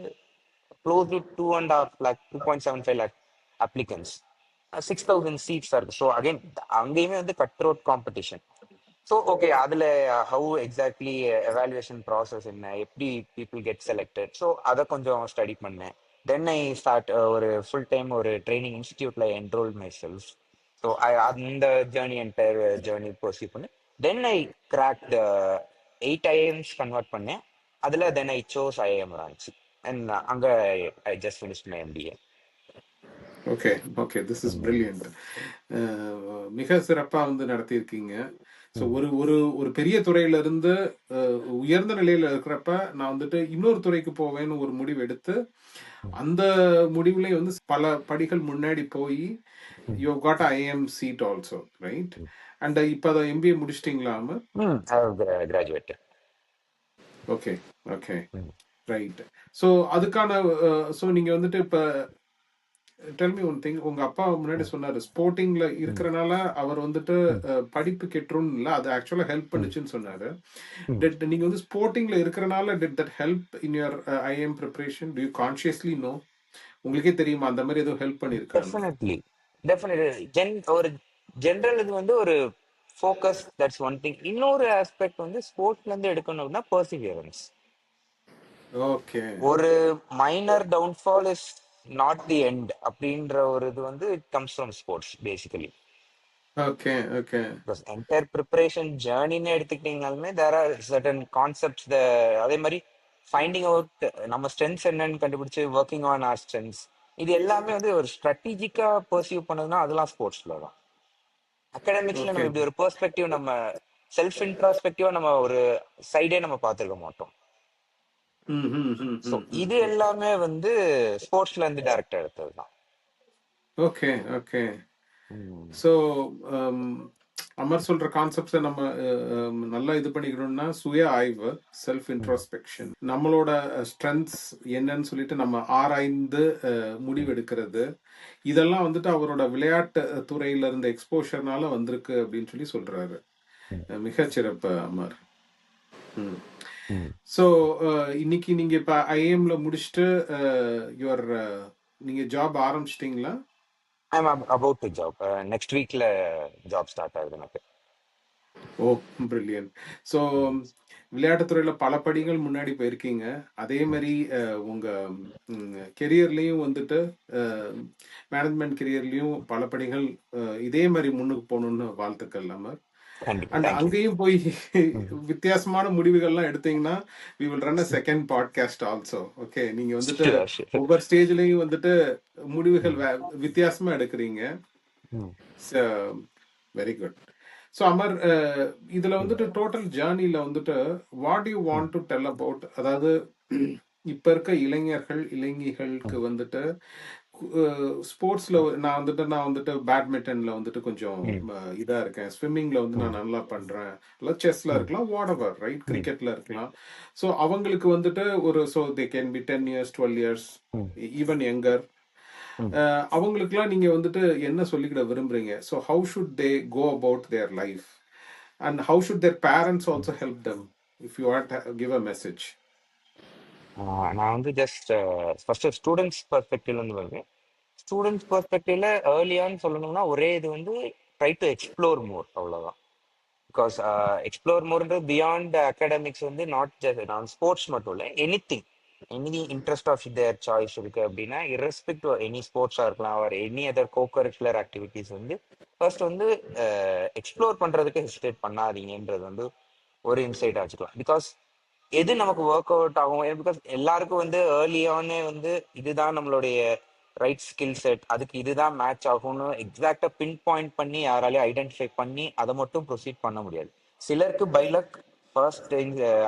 close to 2.5 lakh 2.75 lakh applicants, 6000 seats இருக்கு. ஸோ அகைன் அங்கேயுமே வந்து cut throat competition. So okay அதில் ஹவு எக்ஸாக்ட்லி எவாலுவேஷன் ப்ராசஸ் என்ன, எப்படி பீப்புள் கெட் செலக்டட், ஸோ அதை கொஞ்சம் ஸ்டடி பண்ணேன். தென் ஐ ஸ்டார்ட் ஒரு ஃபுல் டைம் ஒரு ட்ரைனிங் இன்ஸ்டியூட்ல என்ரோல் மை செல்ஃப். ஸோ அந்த ஜேர்னி என்டையர் ஜேர்னி ப்ரொசீவ் பண்ணேன். Then I crack 8 IIMs convert பண்ணேன். அதில் then I chose IIM Ranchi and அங்கே I just finished my MBA. Okay okay, this is brilliant. மிக சிறப்பாக வந்து நடத்தியிருக்கீங்க. ஸோ ஒரு ஒரு ஒரு பெரிய துறையில இருந்து உயர்ந்த நிலையில இருக்கிறப்ப நான் வந்துட்டு இன்னொரு துறைக்கு போவேன்னு ஒரு முடிவு எடுத்து அந்த முடிவுலேயே வந்து பல படிகள் முன்னாடி போய் you got IIM seat also, right? And இப்போ அதை எம்பிஏ முடிச்சிட்டிங்களா? Graduate. Okay okay, right. So அதுக்கான ஸோ நீங்கள் வந்துட்டு இப்போ டெல் மீ ஒன் திங். உங்க அப்பா முன்னாடி சொன்னாரு ஸ்போர்ட்டிங்ல இருக்கிறனால அவர் வந்துட்டு படிப்பு கெட்டுரும் இல்ல, அது ஆக்சுவலா ஹெல்ப் பண்ணுச்சுன்னு சொன்னாரு. நீங்க வந்து ஸ்போர்ட்டிங்ல இருக்கிறனால did that help in your IIM preparation? Do you consciously know? உங்களுக்கே தெரியுமா அந்த மாதிரி எதுவும் ஹெல்ப் பண்ணிருக்காங்க? Definitely definitely. ஒரு ஜென்ரல் இது வந்து ஒரு ஃபோக்கஸ், தட்ஸ் ஒன் திங். இன்னொரு ஆஸ்பெக்ட் வந்து ஸ்போர்ட்ஸ்ல இருந்து எடுக்கணும்னா பர்சிவியரன்ஸ். ஓகே, ஒரு minor downfall is not the end அப்படின்ற ஒரு இது வந்து it comes from sports basically. Okay okay. Because entire preparation ஜேர்னின்னு எடுத்துக்கிட்டீங்கனாலுமே தேர் ஆர் சர்டன் கான்செப்ட்ஸ். அதே மாதிரி ஃபைண்டிங் அவுட் நம்ம ஸ்ட்ரென்த்ஸ் என்னன்னு கண்டுபிடிச்சு ஒர்க்கிங் ஆன் ஆர் ஸ்ட்ரென்த்ஸ், இது எல்லாமே வந்து ஒரு ஸ்ட்ராட்டஜிக்கா பர்சீவ் பண்ணதுன்னா அதெல்லாம் ஸ்போர்ட்ஸ்ல தான். அகாடமிக்ஸ்ல நம்ம இப்படி ஒரு பெர்ஸ்பெக்டிவ், நம்ம செல்ஃப் இன்ட்ராஸ்பெக்டிவா நம்ம ஒரு சைடே நம்ம பார்த்துருக்க மாட்டோம். ஸோ இது எல்லாமே வந்து ஸ்போர்ட்ஸ்ல இருந்து டைரக்டா எடுத்தது தான். Okay okay. ஸோ அமர் சொல்ற கான்செப்ட்ஸை நம்ம நல்லா இது பண்ணிக்கணும்னா சுய ஆய்வு, செல்ஃப் இன்ட்ரோஸ்பெக்ஷன், நம்மளோட ஸ்ட்ரென்த்ஸ் என்னன்னு சொல்லிட்டு நம்ம ஆராய்ந்து முடிவெடுக்கிறது, இதெல்லாம் வந்துட்டு அவரோட விளையாட்டு துறையில இருந்த எக்ஸ்போஷர்னால வந்திருக்கு அப்படின்னு சொல்லி சொல்றாரு. மிகச்சிறப்பு அமர். ஸோ இன்னைக்கு நீங்க இப்ப ஐஎம்ல முடிச்சுட்டு யுவர் நீங்க ஜாப் ஆரம்பிச்சிட்டீங்களா? I'm about to job. Next வீக்ல ஜாப் ஸ்டார்ட் ஆகுது எனக்கு. ஓ பிரில்லியன்ட். ஸோ விளையாட்டுத்துறையில பல படிகள் முன்னாடி போயிருக்கீங்க. அதே மாதிரி உங்க கெரியர்லயும் வந்துட்டு மேனேஜ்மெண்ட் கெரியர்லயும் பல படிகள் இதே மாதிரி முன்னுக்கு போகணும்னு வாழ்த்துக்கள் அமர். அண்ட் அங்கேயும் போய் வித்தியாசமான முடிவுகள்லாம் எடுத்தீங்கன்னா we will run a second podcast also. Okay, நீங்க வந்துட்டு ஒவ்வொரு ஸ்டேஜ்லயும் வந்துட்டு முடிவுகள் வித்தியாசமா எடுக்கிறீங்க. Very good. ஸோ அமர், இதுல வந்துட்டு டோட்டல் ஜேர்னில வந்துட்டு what you want to tell about, அதாவது இப்ப இருக்க இளைஞர்களுக்கு வந்துட்டு ஸ்போர்ட்ஸ்ல நான் வந்துட்டு பேட்மிண்டன்ல வந்துட்டு கொஞ்சம் இதா இருக்கேன், ஸ்விம்மிங்ல வந்து நான் நல்லா பண்றேன், இல்லை செஸ்ல இருக்கலாம், வாட் எவர், ரைட், கிரிக்கெட்ல இருக்கலாம். ஸோ அவங்களுக்கு வந்துட்டு ஒரு they can be 10 years 12 years even younger. அவங்களுக்குலாம் நீங்க வந்துட்டு என்ன சொல்லிக்கிட விரும்புறீங்க? So how should they go about their life and how should their parents also help them if you want give a message? நான் வந்து ஜஸ்ட் ஃபர்ஸ்ட் ஸ்டூடெண்ட்ஸ் பெர்ஸ்பெக்டிவ்ல இருந்து வருவேன். ஸ்டூடெண்ட்ஸ் பெர்ஸ்பெக்டிவ்ல ஏர்லியான்னு சொல்லணும்னா ஒரே இது வந்து ட்ரை டு எக்ஸ்ப்ளோர் மோர், அவ்வளோதான். பிகாஸ் எக்ஸ்ப்ளோர் மோர்ன்றது பியாண்ட் அகாடமிக்ஸ் வந்து நாட் ஜஸ்ட் நான் ஸ்போர்ட்ஸ் மட்டும் இல்லை, any interest of their choice இருக்கு அப்படின்னா இரஸ்பெக்டிவ் எனி ஸ்போர்ட்ஸாக இருக்கலாம் or any other cocurricular activities வந்து ஃபர்ஸ்ட் வந்து எக்ஸ்ப்ளோர் பண்ணுறதுக்கு ஹெசிடேட் பண்ணாதீங்கன்றது வந்து ஒரு இன்சைட் ஆச்சுக்கலாம். பிகாஸ் எது நமக்கு ஒர்க் அவுட் ஆகும், பிகாஸ் எல்லாருக்கும் வந்து ஏர்லியானே வந்து இதுதான் நம்மளுடைய ரைட் ஸ்கில் செட், அதுக்கு இதுதான் மேட்ச் ஆகும்னு எக்ஸாக்டா பின் பாயிண்ட் பண்ணி யாராலையும் ஐடென்டிஃபை பண்ணி அதை மட்டும் ப்ரொசீட் பண்ண முடியாது. சிலருக்கு பை லக் ஃபர்ஸ்ட்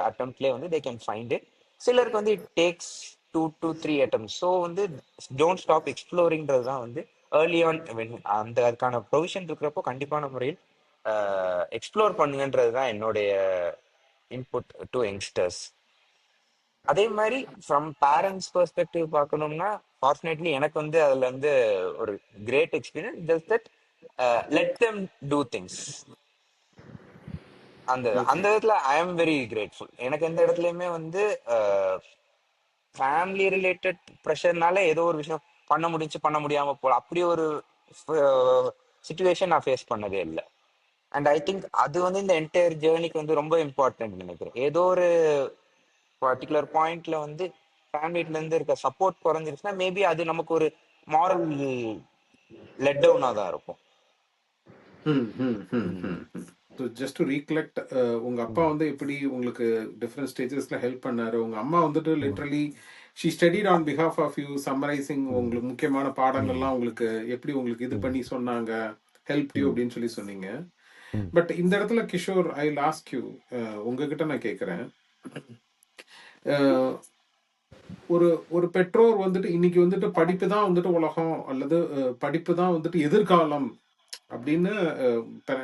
அட்டம்ப்ட்லேயே வந்து தே கேன் ஃபைண்ட் இட். சிலருக்கு வந்து it takes 2 to 3 attempts. So வந்து டோன்ட் ஸ்டாப் எக்ஸ்ப்ளோரிங்கிறது தான் வந்து ஏர்லி ஆன் அந்த அதுக்கான ப்ரொவிஷன் இருக்கிறப்போ கண்டிப்பான முறையில் எக்ஸ்ப்ளோர் பண்ணுங்கன்றது தான் என்னுடைய இன்புட் டு யங்ஸ்டர்ஸ். அதே மாதிரி ஃப்ரம் பேரண்ட்ஸ் பெர்ஸ்பெக்டிவ் பார்க்கணும்னா ஃபார்ச்சுனேட்லி எனக்கு வந்து அதுல வந்து ஒரு great experience just that let them do things. அந்த ஓகே. அந்த விதத்துல ஐ எம் வெரி கிரேட்ஃபுல். எனக்கு எந்த இடத்துலயுமே வந்து ஃபேமிலி ரிலேட்டட் ப்ரெஷர்னால ஏதோ ஒரு விஷயம் பண்ண முடியாம போல அப்படி ஒரு சுச்சுவேஷன் நான் ஃபேஸ் பண்ணதே இல்லை. அண்ட் ஐ திங்க் அது வந்து இந்த என்டையர் ஜேர்னிக்கு வந்து ரொம்ப இம்பார்ட்டன்ட் நினைக்கிறேன். ஏதோ ஒரு பர்டிகுலர் பாயிண்ட்ல வந்து ஃபேமிலில இருந்து இருக்க சப்போர்ட் குறைஞ்சிருச்சுன்னா மேபி அது நமக்கு ஒரு மாரல் லெட் டவுனா தான் இருக்கும். ஸோ ஜஸ்ட் டு ரீகலெக்ட், உங்க அப்பா வந்து எப்படி உங்களுக்கு டிஃப்ரெண்ட் ஸ்டேஜஸ்ல ஹெல்ப் பண்ணாரு, உங்க அம்மா வந்துட்டு literally she studied on behalf of you, summarising உங்களுக்கு முக்கியமான பாடங்கள்லாம் உங்களுக்கு எப்படி உங்களுக்கு இது பண்ணி சொன்னாங்க, ஹெல்ப் யூ அப்படின்னு சொல்லி சொன்னீங்க. பட் இந்த இடத்துல கிஷோர், ஐ லாஸ்க் யூ, உங்ககிட்ட நான் கேட்குறேன், ஒரு ஒரு பெற்றோர் வந்துட்டு இன்னைக்கு வந்துட்டு படிப்பு தான் வந்துட்டு உலகம் அல்லது படிப்பு தான் வந்துட்டு எதிர்காலம் அப்படின்னு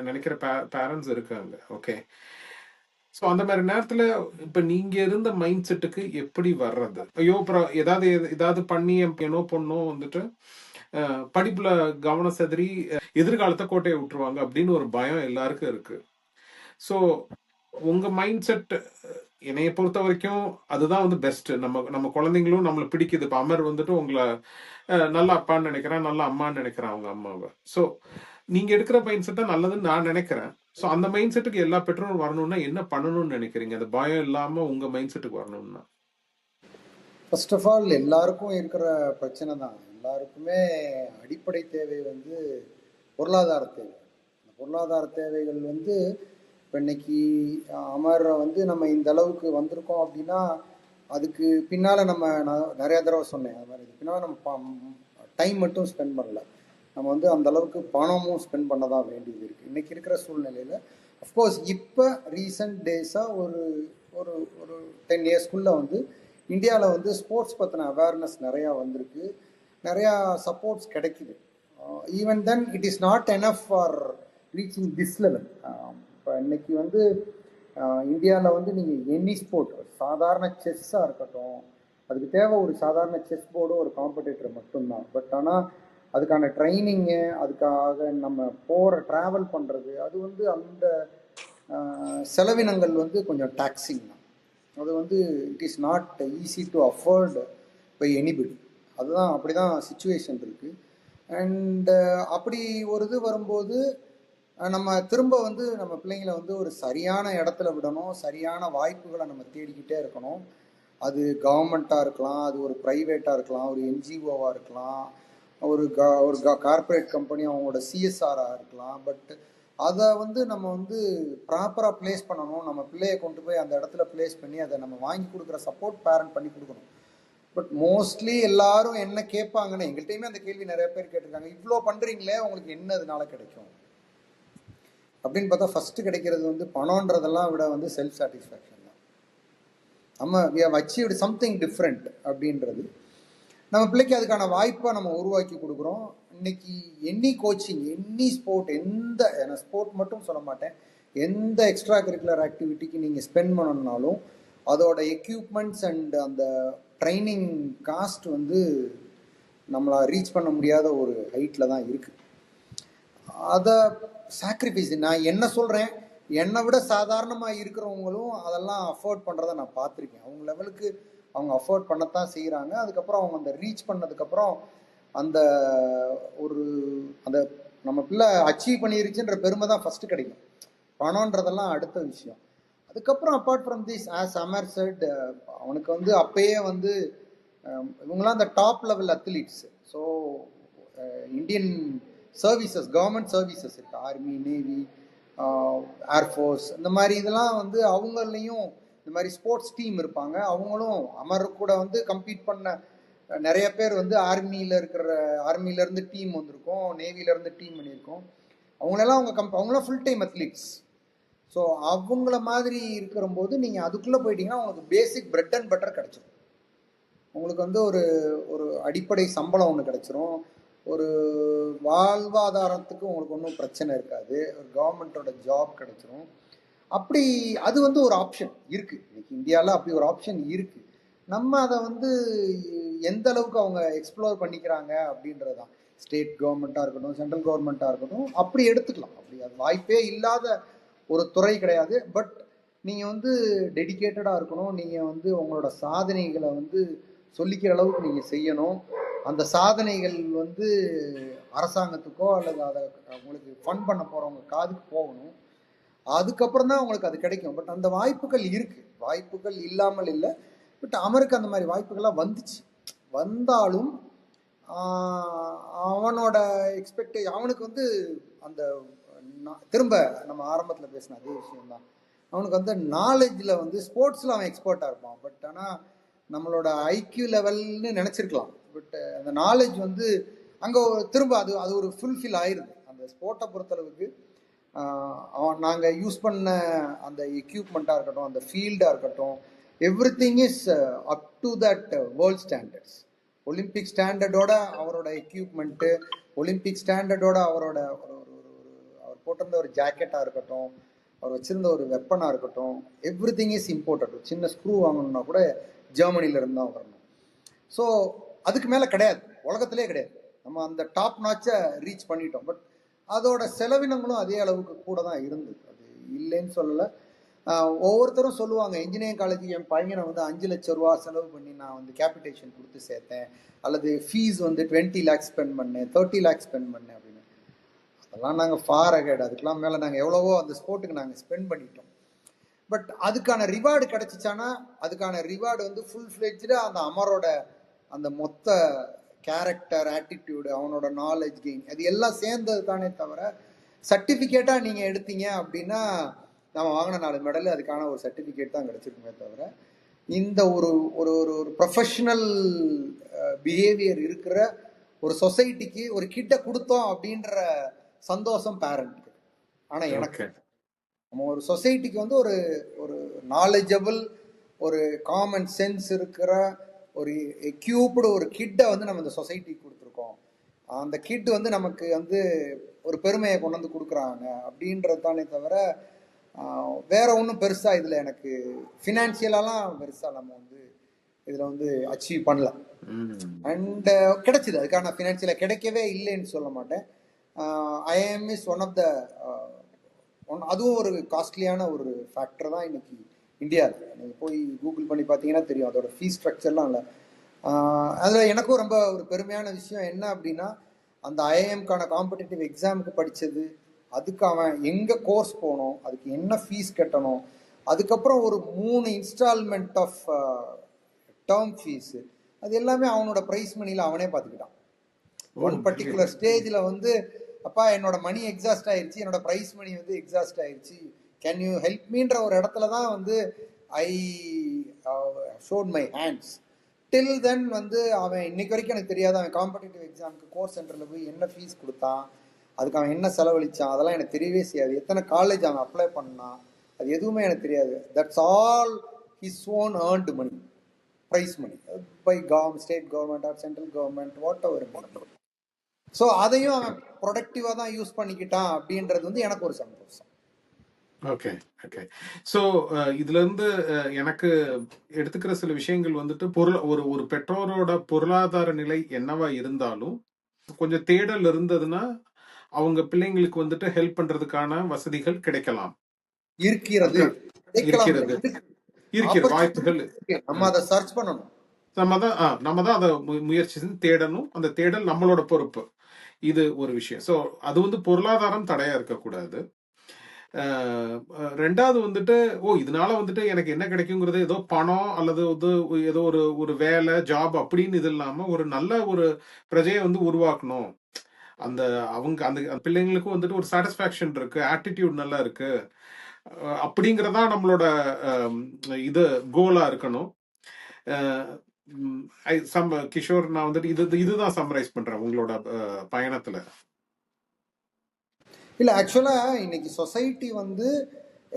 நினைக்கிற பேரண்ட்ஸ் இருக்காங்க. ஓகே, ஸோ அந்த மாதிரி நேரத்தில் இப்போ நீங்க இருந்த மைண்ட் செட்டுக்கு எப்படி வர்றது? ஐயோ அப்புறம் ஏதாவது பண்ணி என்னோ பொண்ணோ வந்துட்டு படிப்புல கவனம் செதறி எதிர்காலத்தை கோட்டையை விட்டுருவாங்க அப்படின்னு ஒரு பயம் எல்லாருக்கும் இருக்கு. ஸோ உங்க மைண்ட் செட் என்னைய பொறுத்த வரைக்கும் அதுதான் வந்து பெஸ்ட். நம்ம குழந்தைங்களும் நம்மளை பிடிக்குது. இப்போ அமர் வந்துட்டு உங்களை நல்ல அப்பான்னு நினைக்கிறேன், நல்ல அம்மான்னு நினைக்கிறேன் அவங்க அம்மாவை. ஸோ நீங்க எடுக்கிற மைண்ட் செட் தான் நல்லதுன்னு நான் நினைக்கிறேன். ஸோ அந்த மைண்ட் செட்டுக்கு எல்லா பெற்றோரும் வரணும்னா என்ன பண்ணணும்னு நினைக்கிறீங்க? அந்த பயம் இல்லாம உங்க மைண்ட் செட்டுக்கு வரணும்னா? ஃபர்ஸ்ட் ஆஃப் ஆல் எல்லாருக்கும் இருக்கிற பிரச்சனை தான். எல்லாருக்குமே அடிப்படை தேவை வந்து பொருளாதார தேவை. அந்த பொருளாதார தேவைகள் வந்து இப்போ இன்னைக்கு அமர் வந்து நம்ம இந்த அளவுக்கு வந்திருக்கோம் அப்படின்னா அதுக்கு பின்னால் நான் நிறையா தடவை சொன்னேன், அது மாதிரி இதுக்கு பின்னால் நம்ம டைம் மட்டும் ஸ்பெண்ட் பண்ணல, நம்ம வந்து அந்த அளவுக்கு பணமும் ஸ்பெண்ட் பண்ண தான் வேண்டியது இருக்குது இன்றைக்கி இருக்கிற சூழ்நிலையில். அஃப்கோர்ஸ் இப்போ ரீசன்ட் டேஸாக ஒரு ஒரு ஒரு 10 இயர்ஸ்க்குள்ளே வந்து இந்தியாவில் வந்து ஸ்போர்ட்ஸ் பற்றின அவேர்னஸ் நிறையா வந்திருக்கு, நிறையா சப்போர்ட்ஸ் கிடைக்குது. Even then it is not enough for reaching this level. இப்போ இன்னைக்கு வந்து இந்தியாவில் வந்து நீங்கள் எனி ஸ்போர்ட், சாதாரண செஸ்ஸாக இருக்கட்டும், அதுக்கு தேவை ஒரு சாதாரண செஸ் போர்டு, ஒரு காம்படிட்டர் மட்டும்தான். பட் ஆனால் அதுக்கான ட்ரைனிங்கு, அதுக்காக நம்ம போகிற ட்ராவல் பண்ணுறது, அது வந்து அந்த செலவினங்கள் வந்து கொஞ்சம் டாக்ஸிங் தான். அது வந்து it is not easy to afford by anybody. அதுதான் அப்படி தான் சுச்சுவேஷன் இருக்குது. அண்டு அப்படி ஒரு இது வரும்போது நம்ம திரும்ப வந்து நம்ம பிள்ளைங்களை வந்து ஒரு சரியான இடத்துல விடணும், சரியான வாய்ப்புகளை நம்ம தேடிக்கிட்டே இருக்கணும். அது கவர்மெண்ட்டாக இருக்கலாம், அது ஒரு ப்ரைவேட்டாக இருக்கலாம், ஒரு என்ஜிஓவாக இருக்கலாம், ஒரு கார்ப்பரேட் கம்பெனி அவங்களோட சிஎஸ்ஆராக இருக்கலாம். பட் அதை வந்து நம்ம வந்து ப்ராப்பராக ப்ளேஸ் பண்ணணும். நம்ம பிள்ளையை கொண்டு போய் அந்த இடத்துல ப்ளேஸ் பண்ணி அதை நம்ம வாங்கி கொடுக்குற சப்போர்ட் பேரண்ட் பண்ணி கொடுக்கணும். பட் மோஸ்ட்லி எல்லாரும் என்ன கேட்பாங்கன்னு, எங்கள்கிட்டையுமே அந்த கேள்வி நிறைய பேர் கேட்டிருக்காங்க, இவ்வளோ பண்ணுறீங்களே உங்களுக்கு என்ன அதனால கிடைக்கும் அப்படின்னு பார்த்தா ஃபஸ்ட்டு கிடைக்கிறது வந்து பணன்றதெல்லாம் விட வந்து செல்ஃப் சாட்டிஸ்ஃபேக்ஷன் தான். நம்ம we have achieved something different அப்படின்றது. நம்ம பிள்ளைக்கு அதுக்கான வாய்ப்பை நம்ம உருவாக்கி கொடுக்குறோம். இன்னைக்கு எனி கோச்சிங், எனி ஸ்போர்ட், எந்த ஸ்போர்ட் மட்டும் சொல்ல மாட்டேன், எந்த எக்ஸ்ட்ரா கரிக்குலர் ஆக்டிவிட்டிக்கு நீங்கள் ஸ்பெண்ட் பண்ணணும்னாலும் அதோட எக்யூப்மெண்ட்ஸ் அண்ட் அந்த ட்ரைனிங் காஸ்ட் வந்து நம்மளால் ரீச் பண்ண முடியாத ஒரு ஹைட்டில் தான் இருக்குது. அதை சாக்ரிஃபைஸ், நான் என்ன சொல்கிறேன், என்னை விட சாதாரணமாக இருக்கிறவங்களும் அதெல்லாம் அஃபோர்ட் பண்ணுறதை நான் பார்த்துருக்கேன். அவங்க லெவலுக்கு அவங்க அஃபோர்ட் பண்ணத்தான் செய்கிறாங்க. அதுக்கப்புறம் அவங்க அந்த ரீச் பண்ணதுக்கப்புறம் அந்த அந்த நம்ம பிள்ளை அச்சீவ் பண்ணிருச்சுன்ற பெருமை தான் ஃபஸ்ட்டு கிடைக்கும். பணன்றதெல்லாம் அடுத்த விஷயம். அதுக்கப்புறம் apart from this, as Amar set, அவனுக்கு வந்து அப்பயே வந்து இவங்களாம் அந்த top level athletes. So Indian services, government services இருக்குது, ஆர்மி, நேவி, ஏர்ஃபோர்ஸ், இந்த மாதிரி இதெல்லாம் வந்து அவங்களையும் இந்த மாதிரி ஸ்போர்ட்ஸ் டீம் இருப்பாங்க. அவங்களும் அமர் கூட வந்து கம்பீட் பண்ண நிறைய பேர் வந்து ஆர்மியிலேருந்து டீம் வந்திருக்கோம், நேவியிலேருந்து டீம் பண்ணியிருக்கோம். அவங்களெல்லாம் அவங்களாம் ஃபுல் டைம் அத்லீட்ஸ். ஸோ அவங்கள மாதிரி இருக்கிற போது நீங்கள் அதுக்குள்ளே போயிட்டீங்கன்னா உங்களுக்கு பேசிக் பிரெட் அண்ட் பட்டர் கிடச்சிடும். உங்களுக்கு வந்து ஒரு ஒரு அடிப்படை சம்பளம் ஒன்று கிடைச்சிரும், ஒரு வாழ்வாதாரத்துக்கு உங்களுக்கு ஒன்றும் பிரச்சனை இருக்காது, ஒரு கவர்மெண்ட்டோட ஜாப் கிடைச்சிரும். அப்படி அது வந்து ஒரு ஆப்ஷன் இருக்கு. இன்னைக்கு இந்தியாவில் அப்படி ஒரு ஆப்ஷன் இருக்கு. நம்ம அதை வந்து எந்த அளவுக்கு அவங்க எக்ஸ்ப்ளோர் பண்ணிக்கிறாங்க அப்படின்றது தான். ஸ்டேட் கவர்மெண்ட்டாக இருக்கட்டும், சென்ட்ரல் கவர்மெண்ட்டாக இருக்கட்டும், அப்படி எடுத்துக்கலாம். அப்படி அது வாய்ப்பே இல்லாத ஒரு துறை கிடையாது. பட் நீங்கள் வந்து டெடிக்கேட்டடாக இருக்கணும். நீங்கள் வந்து உங்களோட சாதனைகளை வந்து சொல்லிக்கிற அளவுக்கு நீங்கள் செய்யணும். அந்த சாதனைகள் வந்து அரசாங்கத்துக்கோ அல்லது அதை உங்களுக்கு ஃபண்ட் பண்ண போகிறவங்க காதுக்கு போகணும். அதுக்கப்புறம் தான் உங்களுக்கு அது கிடைக்கும். பட் அந்த வாய்ப்புகள் இருக்குது, வாய்ப்புகள் இல்லாமல் இல்லை. பட் அமருக்கு அந்த மாதிரி வாய்ப்புகள்லாம் வந்துச்சு. வந்தாலும் அவனோட அவனுக்கு வந்து அந்த திரும்ப நம்ம ஆரம்பத்தில் பேசின அதே விஷயம்தான். அவனுக்கு வந்து நாலேஜில் வந்து ஸ்போர்ட்ஸில் அவன் எக்ஸ்பர்ட்டாக இருப்பான். பட் ஆனால் நம்மளோட ஐக்யூ லெவல்னு நினச்சிருக்கலாம். பட் அந்த நாலேஜ் வந்து அங்கே திரும்ப அது அது ஒரு ஃபுல்ஃபில் ஆயிடுது. அந்த ஸ்போர்ட்டை பொறுத்தளவுக்கு நாங்கள் யூஸ் பண்ண அந்த எக்யூப்மெண்ட்டாக இருக்கட்டும், அந்த ஃபீல்டாக இருக்கட்டும், everything is up to that world standards. Olympic ஸ்டாண்டர்டோட அவரோட எக்யூப்மெண்ட்டு, ஒலிம்பிக் ஸ்டாண்டர்டோட அவரோட அவர் போட்டிருந்த ஒரு ஜாக்கெட்டாக இருக்கட்டும், அவர் வச்சுருந்த ஒரு வெப்பனாக இருக்கட்டும், எவ்ரி திங் இஸ் இம்போர்ட்டட். சின்ன ஸ்க்ரூ வாங்கணும்னா கூட ஜெர்மனியிலேருந்து தான் வரணும். ஸோ அதுக்கு மேலே கிடையாது, உலகத்திலே கிடையாது. நம்ம அந்த டாப் நாச்சை ரீச் பண்ணிட்டோம். பட் அதோட செலவினங்களும் அதே அளவுக்கு கூட தான் இருந்தது. அது இல்லைன்னு சொல்லலை. ஒவ்வொருத்தரும் சொல்லுவாங்க, இன்ஜினியரிங் காலேஜுக்கு என் பையனை வந்து 5 லட்சம் ரூபா செலவு பண்ணி நான் வந்து கேபிட்டேஷன் கொடுத்து சேர்த்தேன், அல்லது ஃபீஸ் வந்து 20 lakhs ஸ்பெண்ட் பண்ணேன், 30 lakhs ஸ்பெண்ட் பண்ணேன் அப்படின்னு. அதெல்லாம் நாங்கள் ஃபார் அஹெட். அதுக்கெல்லாம் மேலே நாங்கள் எவ்வளவோ அந்த ஸ்போர்ட்டுக்கு நாங்கள் ஸ்பெண்ட் பண்ணிட்டோம். பட் அதுக்கான ரிவார்டு கிடைச்சிச்சானா, அதுக்கான ரிவார்டு வந்து ஃபுல் ஃப்ளெட்ஜாக அந்த அமரோட அந்த மொத்த கேரக்டர், ஆட்டிடியூடு, அவனோட நாலேஜ் கெயின், அது எல்லாம் சேர்ந்தது தானே தவிர, சர்டிஃபிகேட்டாக நீங்கள் எடுத்தீங்க அப்படின்னா நம்ம வாங்கின 4 மெடல் அதுக்கான ஒரு சர்டிஃபிகேட் தான் கிடச்சிருக்குமே தவிர, இந்த ஒரு ஒரு ஒரு ப்ரொஃபஷனல் பிஹேவியர் இருக்கிற ஒரு சொசைட்டிக்கு ஒரு கிட்ட கொடுத்தோம் அப்படின்ற சந்தோஷம் பேரண்ட்டுக்கு. ஆனால் எனக்கு நம்ம ஒரு சொசைட்டிக்கு வந்து ஒரு ஒரு நாலேஜபிள், ஒரு காமன் சென்ஸ் இருக்கிற ஒரு எக்யூப்டு ஒரு கிட்டை வந்து நம்ம இந்த சொசைட்டிக்கு கொடுத்துருக்கோம். அந்த கிட் வந்து நமக்கு வந்து ஒரு பெருமையை கொண்டு வந்து கொடுக்குறாங்க அப்படின்றது தானே தவிர, வேற ஒன்றும் பெருசாக இதில் எனக்கு ஃபினான்ஷியலாலாம் பெருசாக நம்ம வந்து இதில் வந்து அச்சீவ் பண்ணல. அண்ட் கிடைச்சிது, அதுக்கான ஃபினான்ஷியலாக கிடைக்கவே இல்லைன்னு சொல்ல மாட்டேன். IAM is one of the அதுவும் ஒரு காஸ்ட்லியான ஒரு ஃபேக்டர் தான் இன்னைக்கு இந்தியாவில். நீங்கள் போய் கூகுள் பண்ணி பார்த்தீங்கன்னா தெரியும் அதோட ஃபீஸ் ஸ்ட்ரக்சர்லாம் இல்லை. அதில் எனக்கும் ரொம்ப ஒரு பெருமையான விஷயம் என்ன அப்படின்னா, அந்த ஐஏஎம்கான காம்படிட்டிவ் எக்ஸாமுக்கு படித்தது, அதுக்கு அவன் எங்கே கோர்ஸ் போகணும், அதுக்கு என்ன ஃபீஸ் கட்டணும், அதுக்கப்புறம் ஒரு 3 இன்ஸ்டால்மெண்ட் ஆஃப் டேர்ம் ஃபீஸு, அது எல்லாமே அவனோட ப்ரைஸ் மணியில் அவனே பார்த்துக்கிட்டான். ஒன் பர்டிகுலர் ஸ்டேஜில் வந்து, அப்பா என்னோட மணி எக்ஸாஸ்ட் ஆயிடுச்சு, என்னோட ப்ரைஸ் மணி வந்து எக்ஸாஸ்ட் ஆயிடுச்சு, கேன் யூ ஹெல்ப் மீன்ற ஒரு இடத்துல தான் வந்து ஐ ஷோட் மை ஹேண்ட்ஸ். டில் தென் வந்து அவன் இன்னைக்கு வரைக்கும் எனக்கு தெரியாது, அவன் காம்படிட்டிவ் எக்ஸாமுக்கு கோர்ஸ் சென்டரில் போய் என்ன ஃபீஸ் கொடுத்தான், அதுக்கு அவன் என்ன செலவழித்தான், அதெல்லாம் எனக்கு தெரியவே செய்யாது. எத்தனை காலேஜ் அவன் அப்ளை பண்ணான், அது எதுவுமே எனக்கு தெரியாது. That's all his own earned money, prize money by state government or central government, whatever. So அதையும் அவன் ப்ரொடக்டிவாக தான் யூஸ் பண்ணிக்கிட்டான் அப்படின்றது வந்து எனக்கு ஒரு சந்தோஷம். Okay okay. ஸோ இதுல இருந்து எனக்கு எடுத்துக்கிற சில விஷயங்கள் வந்துட்டு, ஒரு ஒரு பெற்றோரோட பொருளாதார நிலை என்னவா இருந்தாலும் கொஞ்சம் தேடல் இருந்ததுன்னா அவங்க பிள்ளைங்களுக்கு வந்துட்டு ஹெல்ப் பண்றதுக்கான வசதிகள் கிடைக்கலாம், இருக்கிறது வாய்ப்புகள். நம்ம அதை சர்ச் பண்ணணும், நம்ம தான் அதை முயற்சி செஞ்சு தேடணும். அந்த தேடல் நம்மளோட பொறுப்பு. இது ஒரு விஷயம். ஸோ அது வந்து பொருளாதாரம் தடையா இருக்கக்கூடாது. ரெண்டாவது வந்துட்டு, இதனால வந்துட்டு எனக்கு என்ன கிடைக்குங்கிறது ஏதோ பணம் அல்லது ஏதோ ஒரு வேலை, ஜாப் அப்படின்னு இது இல்லாம ஒரு நல்ல ஒரு பிரஜையை வந்து உருவாக்கணும். அந்த அவங்க அந்த பிள்ளைங்களுக்கும் வந்துட்டு ஒரு சாட்டிஸ்ஃபேக்ஷன் இருக்கு, ஆட்டிடியூட் நல்லா இருக்கு, அப்படிங்கறதா நம்மளோட இது கோலா இருக்கணும். கிஷோர், நான் வந்துட்டு இதுதான் சம்மரைஸ் பண்றேன் உங்களோட பயணத்துல. இல்லை, ஆக்சுவலாக இன்னைக்கு சொசைட்டி வந்து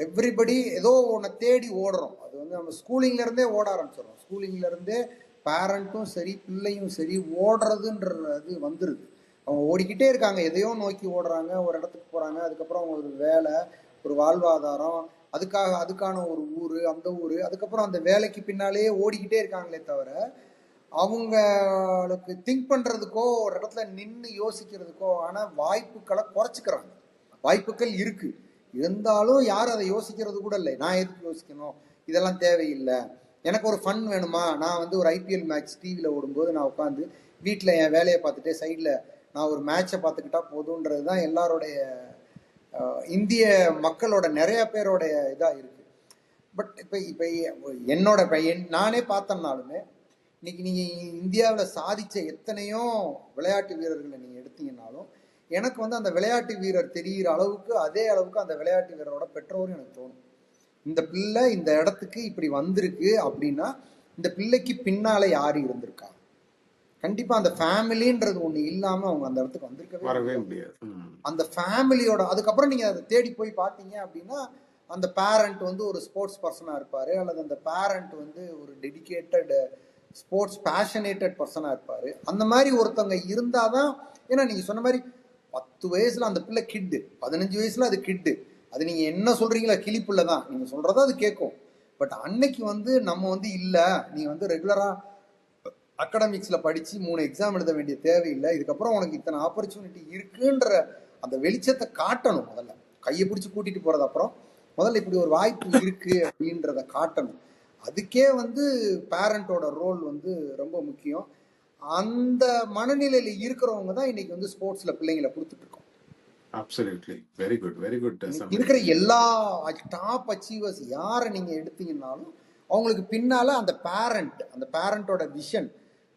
எவ்ரிபடி ஏதோ ஒன்றை தேடி ஓடுறோம். அது வந்து நம்ம ஸ்கூலிங்லேருந்தே ஓட ஆரம்பிச்சிடறோம். ஸ்கூலிங்லேருந்தே பேரண்ட்டும் சரி பிள்ளையும் சரி ஓடுறதுன்றது வந்துடுது. அவங்க ஓடிக்கிட்டே இருக்காங்க, எதையோ நோக்கி ஓடுறாங்க, ஒரு இடத்துக்கு போகிறாங்க, அதுக்கப்புறம் அவங்க ஒரு வேலை, ஒரு வாழ்வாதாரம், அதுக்கான ஒரு ஊர், அந்த ஊர், அதுக்கப்புறம் அந்த வேலைக்கு பின்னாலேயே ஓடிக்கிட்டே இருக்காங்களே தவிர அவங்களுக்கு திங்க் பண்ணுறதுக்கோ ஒரு இடத்துல நின்று யோசிக்கிறதுக்கோ ஆனால் வாய்ப்புகளை குறைச்சிக்கிறாங்க. வாய்ப்புகள் இருக்கு, இருந்தாலும் யாரும் அதை யோசிக்கிறது கூட இல்லை. நான் எதுக்கு யோசிக்கணும், இதெல்லாம் தேவையில்லை, எனக்கு ஒரு ஃபன் வேணுமா, நான் வந்து ஒரு ஐபிஎல் மேட்ச் டிவியில் ஓடும்போது நான் உட்காந்து வீட்டில் என் வேலையை பார்த்துட்டு சைடில் நான் ஒரு மேட்சை பார்த்துக்கிட்டா போதுன்றது தான் எல்லாருடைய இந்திய மக்களோட நிறைய பேரோடைய இதாக இருக்குது. பட் இப்போ என்னோட நானே பார்த்தோம்னாலுமே இன்னைக்கு நீங்கள் இந்தியாவில் சாதித்த எத்தனையோ விளையாட்டு வீரர்களை நீங்கள் எடுத்தீங்கன்னாலும் எனக்கு வந்து அந்த விளையாட்டு வீரர் தெரிகிற அளவுக்கு அதே அளவுக்கு அந்த விளையாட்டு வீரரோட பெற்றோரும் எனக்கு தோணும். இந்த பிள்ளை இந்த இடத்துக்கு இப்படி வந்திருக்கு அப்படின்னா இந்த பிள்ளைக்கு பின்னால யாரு இருந்திருக்கா? கண்டிப்பா அந்த ஃபேமிலின்றது ஒண்ணு இல்லாம அவங்க அந்த இடத்துக்கு வந்திருக்கவே முடியாது. அந்த ஃபேமிலியோட அதுக்கப்புறம் நீங்க அதை தேடி போய் பார்த்தீங்க அப்படின்னா அந்த பேரண்ட் வந்து ஒரு ஸ்போர்ட்ஸ் பர்சனா இருப்பாரு, அல்லது அந்த பேரண்ட் வந்து ஒரு டெடிகேட்டட் ஸ்போர்ட்ஸ் பேஷனேட்டட் பர்சனா இருப்பாரு. அந்த மாதிரி ஒருத்தவங்க இருந்தாதான், ஏன்னா நீங்க சொன்ன மாதிரி 10 வயசுல அந்த பிள்ளை கிட்டு, 15 வயசுல அது கிட்டு, அது நீங்க என்ன சொல்றீங்களா கிளிப்புள்ள தான், நீங்க சொல்றதா அது கேட்கும். பட் அன்னைக்கு வந்து நம்ம வந்து இல்ல, நீ வந்து ரெகுலரா அகாடமிக்ஸ்ல படிச்சு 3 எக்ஸாம் எழுத வேண்டிய தேவையில்லை, இதுக்கப்புறம் உனக்கு இத்தனை ஆப்பர்ச்சுனிட்டி இருக்குன்ற அந்த வெளிச்சத்தை காட்டணும். முதல்ல கையை பிடிச்சி கூட்டிட்டு போறது அப்புறம் முதல்ல இப்படி ஒரு வாய்ப்பு இருக்கு அப்படின்றத காட்டணும். அதுக்கே வந்து பேரண்டோட ரோல் வந்து ரொம்ப முக்கியம். அந்த மனநிலையில இருக்கிறவங்க தான் இன்னைக்கு வந்து ஸ்போர்ட்ஸ்ல பிள்ளைங்களை கொடுத்துட்டு இருக்கோம். Absolutely. Very good, very good. இருக்கிற எல்லா டாப் அச்சீவர்ஸ் யாரை நீங்க எடுத்தீங்கன்னாலும் அவங்களுக்கு பின்னால அந்த பேரண்டோட விஷன்,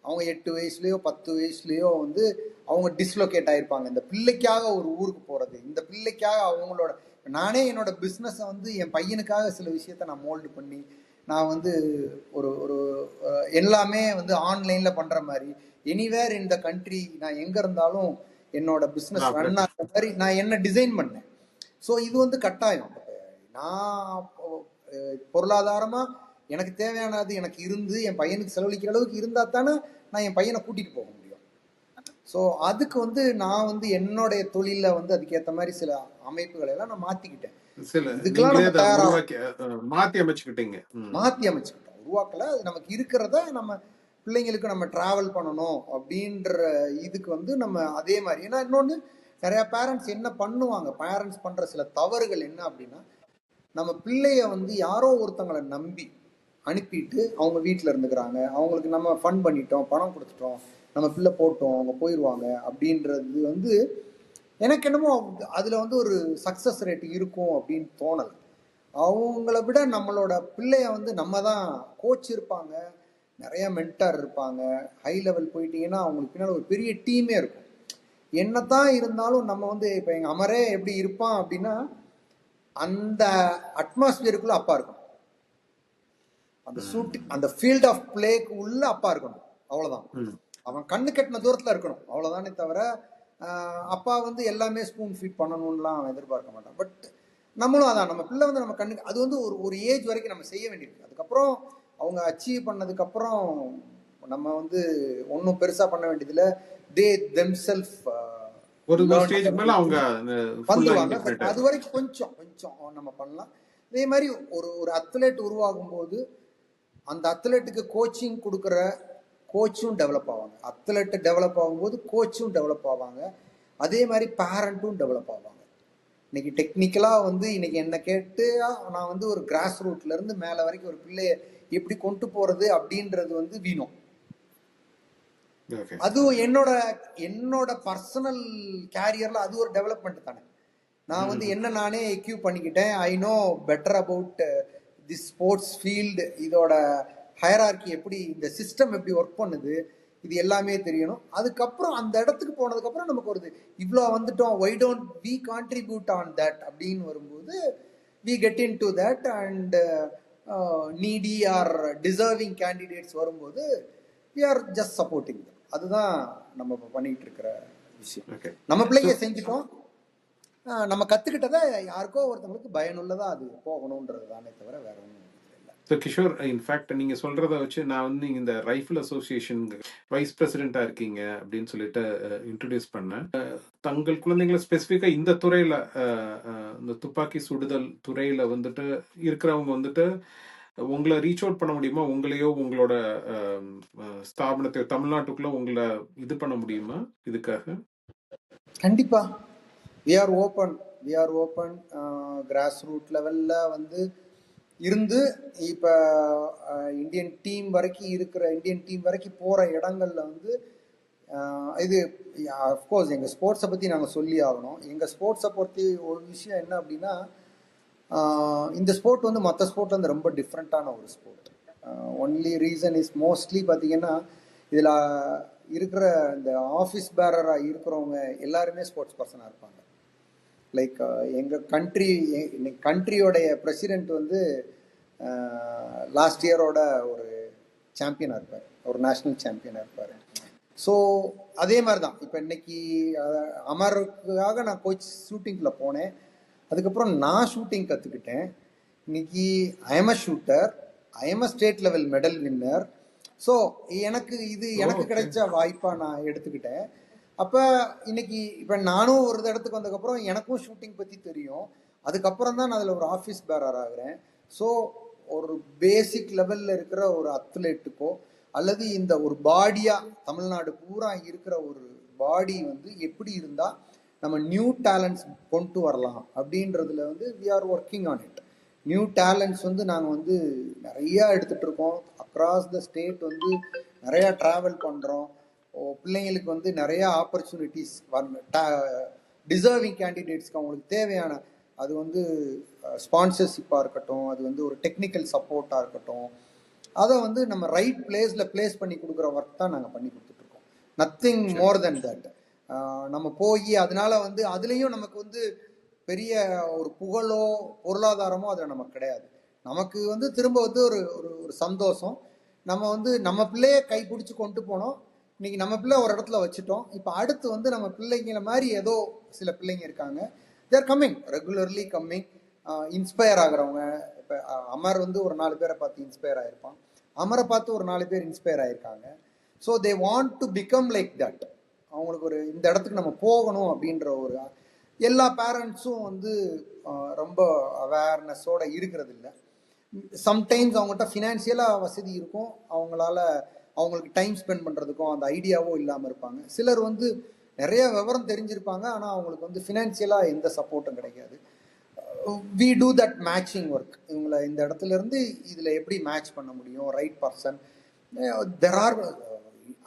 அவங்க 8 வயசுலயோ 10 வயசுலயோ வந்து அவங்க டிஸ்லோகேட் ஆயிருப்பாங்க. இந்த பிள்ளைக்காக ஒரு ஊருக்கு போறது, இந்த பிள்ளைக்காக அவங்களோட, நானே என்னோட பிஸ்னஸை வந்து என் பையனுக்காக சில விஷயத்த நான் மோல்டு பண்ணி நான் வந்து ஒரு ஒரு எல்லாமே வந்து ஆன்லைன்ல பண்ற மாதிரி எனிவேர் இன் த கண்ட்ரி நான் எங்க இருந்தாலும் என்னோட பிஸ்னஸ் ரன் ஆகிற மாதிரி நான் என்ன டிசைன் பண்ணேன். ஸோ இது வந்து கட்டாயம். நான் பொருளாதாரமா எனக்கு தேவையானது எனக்கு இருந்து என் பையனுக்கு செலவழிக்கிற அளவுக்கு இருந்தா தானே நான் என் பையனை கூட்டிட்டு போக முடியும். ஸோ அதுக்கு வந்து நான் வந்து என்னுடைய தொழில வந்து அதுக்கேற்ற மாதிரி சில அமைப்புகளை எல்லாம் நான் மாத்திக்கிட்டேன். மாத்தி அமைச்சுக்கிட்டோம், உருவாக்கல. அது நமக்கு இருக்கிறத நம்ம பிள்ளைங்களுக்கு நம்ம டிராவல் பண்ணணும் அப்படின்ற இதுக்கு வந்து நம்ம அதே மாதிரி, ஏன்னா இன்னொன்று நிறைய பேரண்ட்ஸ் என்ன பண்ணுவாங்க, பேரண்ட்ஸ் பண்ற சில தவறுகள் என்ன அப்படின்னா, நம்ம பிள்ளைய வந்து யாரோ ஒருத்தங்களை நம்பி அனுப்பிட்டு அவங்க வீட்டில் இருந்துக்கிறாங்க, அவங்களுக்கு நம்ம ஃபன் பண்ணிட்டோம், பணம் கொடுத்துட்டோம், நம்ம பிள்ளை போட்டோம், அவங்க போயிடுவாங்க அப்படின்றது வந்து எனக்கு என்னமோ அதில் வந்து ஒரு சக்ஸஸ் ரேட் இருக்கும் அப்படின்னு தோணலை. அவங்கள விட நம்மளோட பிள்ளைய வந்து நம்ம தான் கோச் இருப்பாங்க, நிறைய மென்டார் இருப்பாங்க, ஹை லெவல் போயிட்டீங்கன்னா அவங்களுக்கு பின்னால் ஒரு பெரிய டீமே இருக்கும். என்னதான் இருந்தாலும் நம்ம வந்து இப்போ எங்கள் அமரே எப்படி இருப்பான் அப்படின்னா அந்த அட்மாஸ்பியருக்குள்ள அப்பா இருக்கணும், அந்த அந்த ஃபீல்ட் ஆஃப் பிளேக்கு உள்ள அப்பா இருக்கணும், அவ்வளோதான். அவன் கண்ணு கட்டின தூரத்தில் இருக்கணும், அவ்வளோதானே தவிர அப்பா வந்து எல்லாமே ஸ்பூன் ஃபீட் பண்ணணும்லாம் அவன் எதிர்பார்க்க மாட்டான். பட் நம்மளும் அதான், நம்ம பிள்ளை வந்து நம்ம கண்ணுக்கு அது வந்து ஒரு ஏஜ் வரைக்கும் நம்ம செய்ய வேண்டியிருக்கு. அதுக்கப்புறம் அவங்க அச்சீவ் பண்ணதுக்கப்புறம் நம்ம வந்து ஒன்றும் பெருசாக பண்ண வேண்டியதில்லை. தே தெம்செல்ஃப் ஒரு ஸ்டேஜ் மேல அவங்க வந்துருவாங்க. அது வரைக்கும் கொஞ்சம் நம்ம பண்ணலாம். அதே மாதிரி ஒரு அத்லெட் உருவாகும் போது அந்த அத்லெட்டுக்கு கோச்சிங் கொடுக்குற கோச்சும் டெவலப் ஆவாங்க, அத்லெட் டெவலப் ஆகும்போது கோச்சும் டெவலப் ஆவாங்க, அதே மாதிரி பேரண்ட்டும் டெவலப் ஆவாங்க. இன்னைக்கு டெக்னிக்கலாக வந்து இன்னைக்கு என்ன கேட்டு நான் வந்து ஒரு கிராஸ் ரூட்ல இருந்து மேலே வரைக்கும் ஒரு பிள்ளைய எப்படி கொண்டு போறது அப்படின்றது வந்து வீணும். அதுவும் என்னோட பர்சனல் கேரியர்ல அது ஒரு டெவலப்மெண்ட் தானே. நான் வந்து என்ன நானே எக்யூப் பண்ணிக்கிட்டேன். I know better about the sports field, இதோட ஹயரார்கி எப்படி, இந்த சிஸ்டம் எப்படி ஒர்க் பண்ணுது, இது எல்லாமே தெரியணும். அதுக்கப்புறம் அந்த இடத்துக்கு போனதுக்கப்புறம் நமக்கு ஒரு இவ்வளோ வந்துட்டோம், why don't we contribute on that அப்படின்னு வரும்போது we get in to that and needy or deserving candidates வரும்போது வி ஆர் ஜஸ்ட் சப்போர்ட்டிங். அதுதான் நம்ம இப்போ பண்ணிட்டு இருக்கிற விஷயம். நம்ம பிள்ளைங்க செஞ்சுட்டோம், நம்ம கற்றுக்கிட்டதை யாருக்கோ ஒருத்தவங்களுக்கு பயனுள்ளதாக அது போகணுன்றது தானே தவிர வேற ஒன்றும் இல்லை. ஸோ கிஷோர், இன்ஃபேக்ட் நீங்க சொல்றத வச்சு நான் வந்து நீங்க இந்த ரைஃபிள் அசோசியேஷன் வைஸ் பிரசிடென்ட்டா இருக்கீங்க அப்படின்னு சொல்லிட்டு இன்ட்ரடியூஸ் பண்ணேன். தங்கள் குழந்தைங்களை ஸ்பெசிஃபிக்கா இந்த துறையில இந்த துப்பாக்கி சுடுதல் துறையில வந்துட்டு இருக்கிறவங்க வந்துட்டு உங்களை ரீச் அவுட் பண்ண முடியுமா? உங்களையோ உங்களோட ஸ்தாபனத்தை தமிழ்நாட்டுக்குள்ள உங்களை இது பண்ண முடியுமா இதுக்காக? கண்டிப்பா we are open grass root லெவல்ல வந்து இருந்து இப்போ இந்தியன் டீம் வரைக்கும் போகிற இடங்கள்ல வந்து இது அஃப்கோர்ஸ் எங்கள் ஸ்போர்ட்ஸை பற்றி நாங்கள் சொல்லி ஆகணும். எங்கள் ஸ்போர்ட்ஸை பற்றி ஒரு விஷயம் என்ன அப்படின்னா, இந்த ஸ்போர்ட் வந்து மற்ற ஸ்போர்ட்ல வந்து ரொம்ப டிஃப்ரெண்ட்டான ஒரு sport. Only reason is mostly பார்த்தீங்கன்னா இதில் இருக்கிற இந்த ஆஃபீஸ் பேரராக இருக்கிறவங்க எல்லாருமே ஸ்போர்ட்ஸ் பர்சனாக இருப்பாங்க. லைக் எங்கள் கண்ட்ரியோடைய பிரசிடெண்ட் வந்து லாஸ்ட் இயரோட ஒரு சாம்பியனாக இருப்பார், ஒரு நேஷ்னல் சாம்பியனாக இருப்பார். ஸோ அதே மாதிரி தான் இப்போ இன்னைக்கு அமருக்காக நான் கோச் ஷூட்டிங்கில் போனேன். அதுக்கப்புறம் நான் ஷூட்டிங் கற்றுக்கிட்டேன். இன்னைக்கு I am a shooter, I am a state level medal winner. So எனக்கு கிடைச்ச வாய்ப்பாக நான் எடுத்துக்கிட்டேன். அப்போ இன்னைக்கு இப்போ நானும் ஒரு இடத்துக்கு வந்ததுக்கப்புறம் எனக்கும் ஷூட்டிங் பற்றி தெரியும். அதுக்கப்புறம் தான் நான் அதில் ஒரு ஆஃபீஸ் பேரர் ஆகிறேன். ஸோ ஒரு பேசிக் லெவலில் இருக்கிற ஒரு அத்லெட்டுக்கோ அல்லது இந்த ஒரு பாடியாக தமிழ்நாடு பூரா இருக்கிற ஒரு பாடி வந்து எப்படி இருந்தால் நம்ம நியூ டேலண்ட்ஸ் கொண்டு வரலாம் அப்படின்றதுல வந்து we are working on it. New talents வந்து நாங்கள் வந்து நிறையா எடுத்துகிட்டு இருக்கோம். அக்ராஸ் த ஸ்டேட் வந்து நிறையா ட்ராவல் பண்ணுறோம். பிள்ளைங்களுக்கு வந்து நிறையா ஆப்பர்ச்சுனிட்டிஸ் டிசர்விங் கேண்டிடேட்ஸ்க்கு அவங்களுக்கு தேவையான அது வந்து ஸ்பான்சர்ஷிப்பாக இருக்கட்டும், அது வந்து ஒரு டெக்னிக்கல் சப்போர்ட்டாக இருக்கட்டும், அதை வந்து நம்ம ரைட் பிளேஸில் பிளேஸ் பண்ணி கொடுக்குற ஒர்க் தான் நாங்கள் பண்ணி கொடுத்துட்ருக்கோம். Nothing more then that. நம்ம போய் அதனால வந்து அதுலேயும் நமக்கு வந்து பெரிய ஒரு புகழோ பொருளாதாரமோ அதில் நமக்கு கிடையாது. நமக்கு வந்து திரும்ப வந்து ஒரு ஒரு சந்தோஷம். நம்ம வந்து நம்ம பிள்ளைய கைப்பிடிச்சு கொண்டு போனோம். இன்னைக்கு நம்ம பிள்ளை ஒரு இடத்துல வச்சுட்டோம். இப்போ அடுத்து வந்து நம்ம பிள்ளைங்கள மாதிரி ஏதோ சில பிள்ளைங்க இருக்காங்க, தேர் கம்மிங், ரெகுலர்லி கம்மிங், இன்ஸ்பயர் ஆகிறவங்க. இப்போ அமர் வந்து ஒரு 4 பேரை பார்த்து இன்ஸ்பயர் ஆகிருப்பான், அமரை பார்த்து ஒரு 4 பேர் இன்ஸ்பயர் ஆகிருக்காங்க. So they want to become like that. அவங்களுக்கு ஒரு இந்த இடத்துக்கு நம்ம போகணும் அப்படின்ற ஒரு எல்லா பேரண்ட்ஸும் வந்து ரொம்ப அவேர்னஸோட இருக்கிறது இல்லை. சம்டைம்ஸ் அவங்ககிட்ட ஃபினான்ஷியலாக வசதி இருக்கும், அவங்களுக்கு டைம் ஸ்பெண்ட் பண்ணுறதுக்கும் அந்த ஐடியாவோ இல்லாமல் இருப்பாங்க. சிலர் வந்து நிறைய விவரம் தெரிஞ்சிருப்பாங்க, ஆனால் அவங்களுக்கு வந்து ஃபினான்ஷியலாக எந்த சப்போர்ட்டும் கிடைக்காது. We do that matching work. இவங்களை இந்த இடத்துல இருந்து இதில் எப்படி மேட்ச் பண்ண முடியும், right person. There are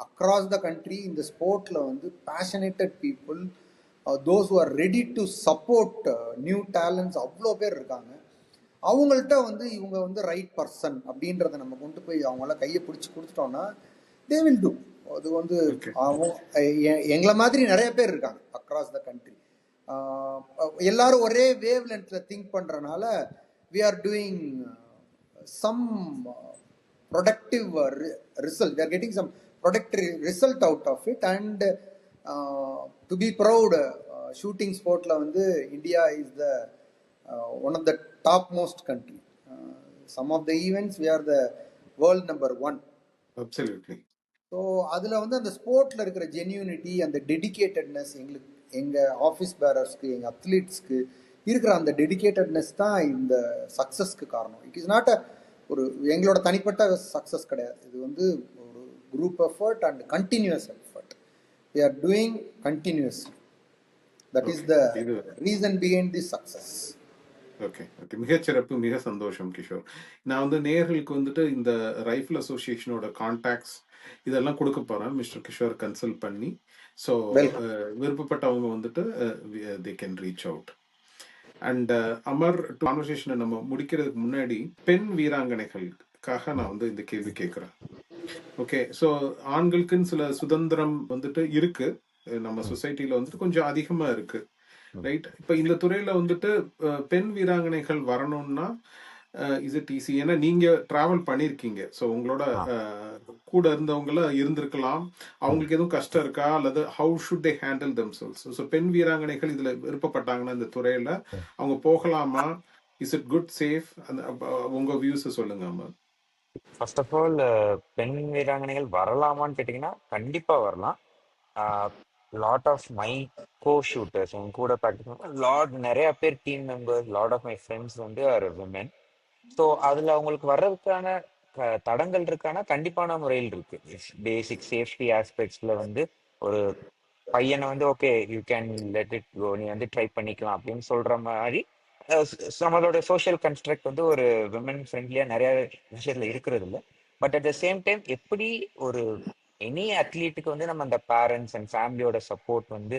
across the country இந்த ஸ்போர்ட்டில் வந்து passionated people, those who are ready to support new talents அவ்வளோ பேர் இருக்காங்க. அவங்கள்ட்ட வந்து இவங்க வந்து ரைட் பர்சன் அப்படின்றத நம்ம கொண்டு போய் அவங்கள கையை பிடிச்சி கொடுத்துட்டோம்னா தே வில் டூ. அது வந்து எங்களை மாதிரி நிறைய பேர் இருக்காங்க அக்ராஸ் த கண்ட்ரி. எல்லாரும் ஒரே வேவ் லென்த்ல திங்க் பண்றதுனால we are doing some productive result. We are getting some productive result out of it. And to be proud, shooting ஸ்போர்ட்ல வந்து India is the one of the topmost country. Some of the events we are the world number 1. Absolutely. So அதில் வந்து அந்த ஸ்போர்ட்டில் இருக்கிற genuinity, அந்த டெடிக்கேட்டட்னஸ், எங்கள் office பேரர்ஸ்க்கு, எங்கள் அத்லீட்ஸ்க்கு இருக்கிற அந்த டெடிக்கேட்டட்னஸ் தான் இந்த சக்ஸஸ்க்கு காரணம். இட் இஸ் நாட் ஒரு எங்களோட தனிப்பட்ட சக்ஸஸ் கிடையாது. இது வந்து ஒரு group effort and continuous effort. we are doing continuously. That is the reason behind this success. Okay, மிகச்சிறப்பு, மிக சந்தோஷம் கிஷோர். நான் வந்து நேயர்களுக்கு வந்துட்டு இந்த ரைஃபிள் அசோசியேஷனோட கான்டாக்ட்ஸ் இதெல்லாம் கொடுக்க போறேன், மிஸ்டர் கிஷோர் கன்சல்ட் பண்ணி. ஸோ விருப்பப்பட்டவங்க வந்துட்டு they can reach out. And Amar, கான்வர்சேஷனை நம்ம முடிக்கிறதுக்கு முன்னாடி பெண் வீராங்கனைகளுக்காக நான் வந்து இந்த கேள்வி கேட்குறேன். ஓகே, ஸோ ஆண்களுக்குன்னு சில சுதந்திரம் வந்துட்டு இருக்கு, நம்ம சொசைட்டில வந்துட்டு கொஞ்சம் அதிகமா இருக்கு, ரைட்? இப்ப இந்த துறையில வந்துட்டு பெண் வீராங்கனைகள் வரணும்னா இஸ் இட் ஈஸி? ஏன்னா நீங்க டிராவல் பண்ணிருக்கீங்க, ஸோ உங்களோட கூட இருந்தவங்கள இருந்திருக்கலாம், அவங்களுக்கு எதுவும் கஷ்டம் இருக்கா, அல்லது how should they handle themselves? So பெண் வீராங்கனைகள் இதுல விருப்பப்பட்டாங்கன்னா இந்த துறையில அவங்க போகலாமா, இஸ் இட் குட், சேஃப்? உங்க வியூஸ் சொல்லுங்க அமர். ஃபர்ஸ்ட் ஆஃப் ஆல், பெண் வீராங்கனைகள் வரலாமான்னு கேட்டிங்கன்னா கண்டிப்பாக வரலாம். Lot of my co shooters என் கூட ப்ராக்டிஸ் நிறைய பேர் team members, lot of my friends வந்து ஆர் விமென். ஸோ அதில் அவங்களுக்கு வர்றதுக்கான தடங்கள் இருக்கானா கண்டிப்பான முறையில் இருக்கு. பேசிக் சேஃப்டி ஆஸ்பெக்ட்ஸில் வந்து ஒரு பையனை வந்து okay you can let it go, நீ வந்து ட்ரை பண்ணிக்கலாம் அப்படின்னு சொல்ற மாதிரி நம்மளோட சோஷியல் கன்ஸ்ட்ரக்ட் வந்து ஒரு விமன் ஃப்ரெண்ட்லியா நிறைய விஷயத்துல இருக்கிறது இல்லை. But at the same time எப்படி ஒரு எனி அத்லீட்டுக்கு வந்து நம்ம அந்த பேரண்ட்ஸ் அண்ட் ஃபேமிலியோட சப்போர்ட் வந்து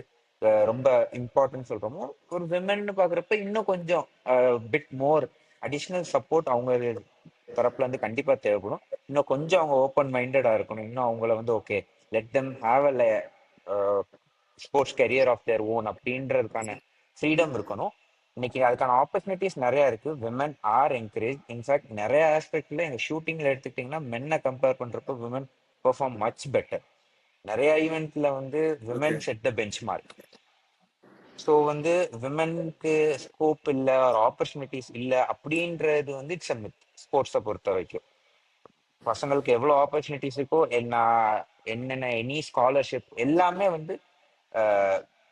ரொம்ப இம்பார்ட்டன்ட் சொல்றோமோ, ஒரு விமன் பாக்குறப்ப இன்னும் கொஞ்சம் பிட் மோர் அடிஷ்னல் சப்போர்ட் அவங்க தரப்புல இருந்து கண்டிப்பா தேவைப்படும். இன்னும் கொஞ்சம் அவங்க ஓப்பன் மைண்டடா இருக்கணும். இன்னும் அவங்கள வந்து okay let them have a sports career of their own அப்படின்றதுக்கான ஃப்ரீடம் இருக்கணும். இன்னைக்கு அதுக்கான ஆப்பர்ச்சுனிட்டிஸ் நிறைய இருக்கு. Women R encourage. இன்ஃபேக்ட் நிறைய ஆஸ்பெக்ட்ல எங்க ஷூட்டிங்ல எடுத்துக்கிட்டீங்கன்னா மென்னை கம்பேர் பண்றப்போ விமன் பெர்ஃபார்ம் மச் பெட்டர். நிறைய ஈவெண்ட்ல வந்து okay. Women set the bench mark. So வந்து விமனுக்கு ஸ்கோப் இல்லை, ஒரு ஆப்பர்ச்சுனிட்டிஸ் இல்லை அப்படின்றது வந்து இட்ஸ் அ மித் ஸ்போர்ட்ஸை பொறுத்த வரைக்கும். பசங்களுக்கு எவ்வளோ ஆப்பர்ச்சுனிட்டிஸ் இருக்கோ, என்னென்ன எனி ஸ்காலர்ஷிப் எல்லாமே வந்து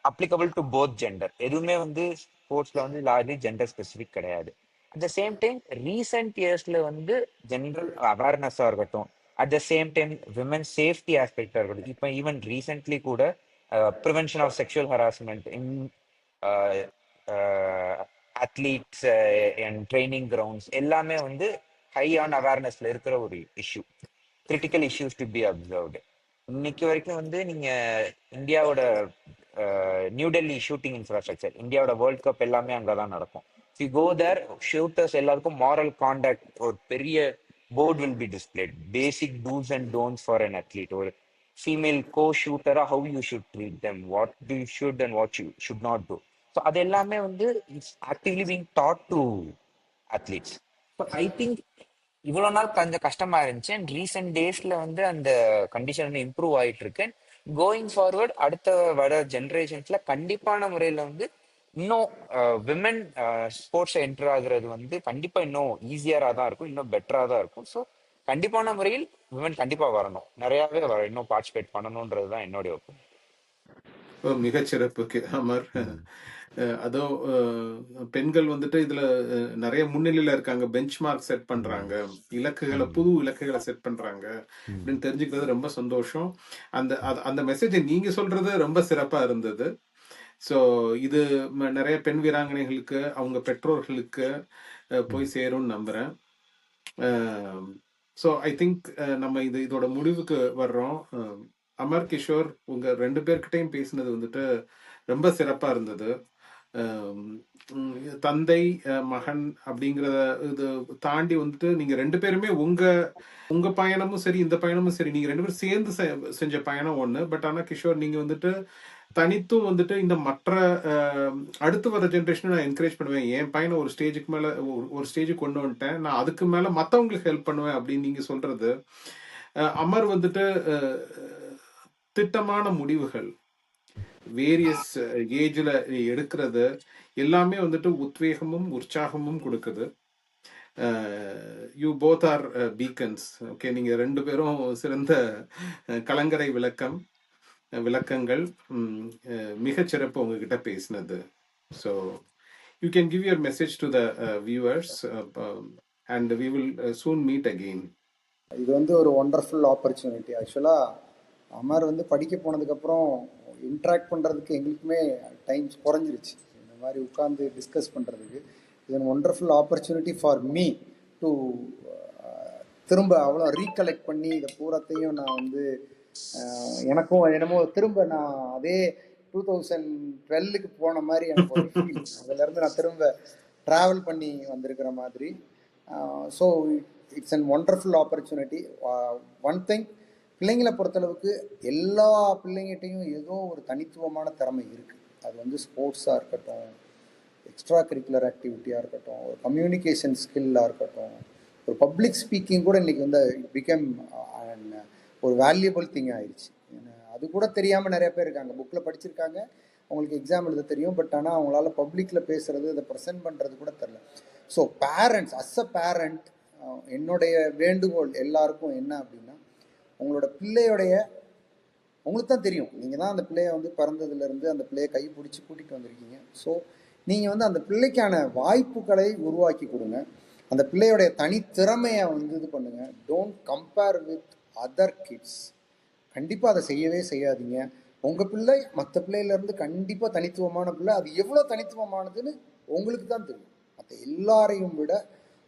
அப்ளிகபிள் டு போத் ஜெண்டர். எதுவுமே வந்து ஸ்போர்ட்ஸ்ல வந்து லார்ஜ்லி ஜெண்டர் ஸ்பெசிஃபிக் கிடையாது. At the same time recent இயர்ஸ்ல வந்து ஜென்ரல் அவேர்னஸா இருக்கட்டும், at the same time women safety ஆஸ்பெக்டா இருக்கட்டும், இப்போ ஈவன் ரீசென்ட்லி கூட prevention of sexual harassment in athletes and training grounds எல்லாமே வந்து ஹை ஆன் அவேர்னஸ்ல இருக்கிற ஒரு issue. Critical issues to be observed. இன்னைக்கு வரைக்கும் வந்து நீங்க இந்தியாவோட நியூ டெல்லி ஷூட்டிங் இன்ஃப்ராஸ்ட்ரக்சர், இந்தியாவோட வேர்ல்ட் கப் எல்லாமே அங்கதான் நடக்கும். யூ கோ தேர், ஷூட்டர்ஸ் எல்லாருக்கும் மாரல் கான்டாக்ட் ஒரு பெரிய board will be displayed. Basic do's and don'ts for an athlete. ஒரு ஃபீமேல் கோ ஷூட்டரா how you should treat them, what do you should and what you should not do. So அது எல்லாமே வந்து it's actively being taught to athletes. So I think இவ்வளவு நாள் கொஞ்சம் கஷ்டமா இருந்துச்சு. அண்ட் ரீசெண்ட் டேஸ்ல வந்து அந்த கண்டிஷன் வந்து இம்ப்ரூவ் ஆயிட்டு இருக்கு. கோயிங் ஃபார்வர்ட் அடுத்த வர ஜென்ரேஷன்ஸ்ல கண்டிப்பான முறையில வந்து இன்னும் விமன் ஸ்போர்ட்ஸ் என்டர் ஆகுறது வந்து கண்டிப்பா இன்னும் ஈஸியரா தான் இருக்கும், இன்னும் பெட்டரா தான் இருக்கும். ஸோ கண்டிப்பான முறையில் விமன் கண்டிப்பா வரணும், நிறையவே இன்னும் பார்ட்டிசிபேட் பண்ணணும்ன்றது தான் என்னுடைய ஒப்பீனியன். மிகச்சிறப்பு அமர். அதுவும் பெண்கள் வந்துட்டு இதுல நிறைய முன்னிலையில இருக்காங்க, பெஞ்ச் மார்க் செட் பண்றாங்க, இலக்குகளை புது இலக்குகளை செட் பண்றாங்க அப்படின்னு தெரிஞ்சுக்கிறது ரொம்ப சந்தோஷம். அந்த மெசேஜை நீங்க சொல்றது ரொம்ப சிறப்பா இருந்தது. ஸோ இது நிறைய பெண் வீராங்கனைகளுக்கு அவங்க பெற்றோர்களுக்கு போய் சேரும்னு நம்புறேன். ஸோ ஐ திங்க் நம்ம இதோட முடிவுக்கு வர்றோம். அமர், கிஷோர், உங்க 2 பேர்கிட்டையும் பேசினது வந்துட்டு ரொம்ப சிறப்பா இருந்தது. தந்தை மகன் அப்படிங்கிறத இது தாண்டி வந்துட்டு நீங்க 2 பேருமே உங்க பயணமும் சரி, இந்த பயணமும் சரி, நீங்க 2 பேரும் சேர்ந்து செஞ்ச பயணம் ஒண்ணு. பட் ஆனா கிஷோர் நீங்க வந்துட்டு தனித்தும் வந்துட்டு இந்த மற்ற அடுத்து வர ஜென்ரேஷனை நான் என்கரேஜ் பண்ணுவேன், என் பையனை ஒரு ஸ்டேஜுக்கு மேல ஒரு ஸ்டேஜுக்கு கொண்டு வந்துட்டேன், நான் அதுக்கு மேல மற்றவங்களுக்கு ஹெல்ப் பண்ணுவேன் அப்படின்னு நீங்க சொல்றது. அமர் வந்துட்டு திட்டமான முடிவுகள் வேரியஸ் ஏஜ்ல எடுக்கிறது எல்லாமே வந்துட்டு உத்வேகமும் உற்சாகமும் கொடுக்குது. You both are beacons. Okay, நீங்க 2 பேரும் சிறந்த கலங்கரை விளக்கங்கள். மிகச்சிறப்பு உங்ககிட்ட பேசினது. So you can give your message to the viewers and we will soon meet again. இது வந்து ஒரு ஒண்டர்ஃபுல் ஆப்பர்ச்சுனிட்டி. ஆக்சுவலாக அமர் வந்து படிக்க போனதுக்கப்புறம் இன்ட்ராக்ட் பண்ணுறதுக்கு எங்களுக்குமே டைம்ஸ் குறைஞ்சிருச்சு, இந்த மாதிரி உட்காந்து டிஸ்கஸ் பண்ணுறதுக்கு. இது wonderful opportunity for me to திரும்ப அவ்வளோ ரீகலெக்ட் பண்ணி இதை பூரத்தையும் நான் வந்து எனக்கும் என்னமோ திரும்ப நான் அதே 2012க்கு போன மாதிரி எனக்கு ஒரு ஃபீல். அதிலேருந்து நான் திரும்ப ட்ராவல் பண்ணி வந்திருக்கிற மாதிரி. So it's an wonderful opportunity. One thing, பிள்ளைங்களை பொறுத்தளவுக்கு எல்லா பிள்ளைங்கிட்டையும் ஏதோ ஒரு தனித்துவமான திறமை இருக்குது. அது வந்து ஸ்போர்ட்ஸாக இருக்கட்டும், எக்ஸ்ட்ரா கரிக்குலர் ஆக்டிவிட்டியாக இருக்கட்டும், ஒரு கம்யூனிகேஷன் ஸ்கில்லாக இருக்கட்டும், ஒரு பப்ளிக் ஸ்பீக்கிங் கூட இன்றைக்கி வந்து பிகம் ஒரு வேல்யூபிள் திங் ஆயிடுச்சு. அது கூட தெரியாமல் நிறைய பேர் இருக்காங்க, புக்கில் படிச்சிருக்காங்க, அவங்களுக்கு எக்ஸாம் எழுத தெரியும், பட் ஆனால் அவங்களால பப்ளிக்கில் பேசுறது, அதை ப்ரெசென்ட் பண்ணுறது கூட தெரில. So parents, as a parent, என்னுடைய வேண்டுகோள் எல்லாருக்கும் என்ன அப்படின்னா, உங்களோட பிள்ளையோடைய, உங்களுக்கு தான் தெரியும், நீங்கள் தான் அந்த பிள்ளைய வந்து பிறந்ததுலேருந்து அந்த பிள்ளையை கை பிடிச்சி கூட்டிகிட்டு வந்திருக்கீங்க. ஸோ நீங்கள் வந்து அந்த பிள்ளைக்கான வாய்ப்புகளை உருவாக்கி கொடுங்க. அந்த பிள்ளையோடைய தனித்திறமையை வந்து இது பண்ணுங்கள். Don't compare with other kids. கண்டிப்பாக அதை செய்யவே செய்யாதீங்க. உங்கள் பிள்ளை மற்ற பிள்ளையிலேருந்து கண்டிப்பாக தனித்துவமான பிள்ளை. அது எவ்வளோ தனித்துவமானதுன்னு உங்களுக்கு தான் தெரியும். மற்ற எல்லாரையும் விட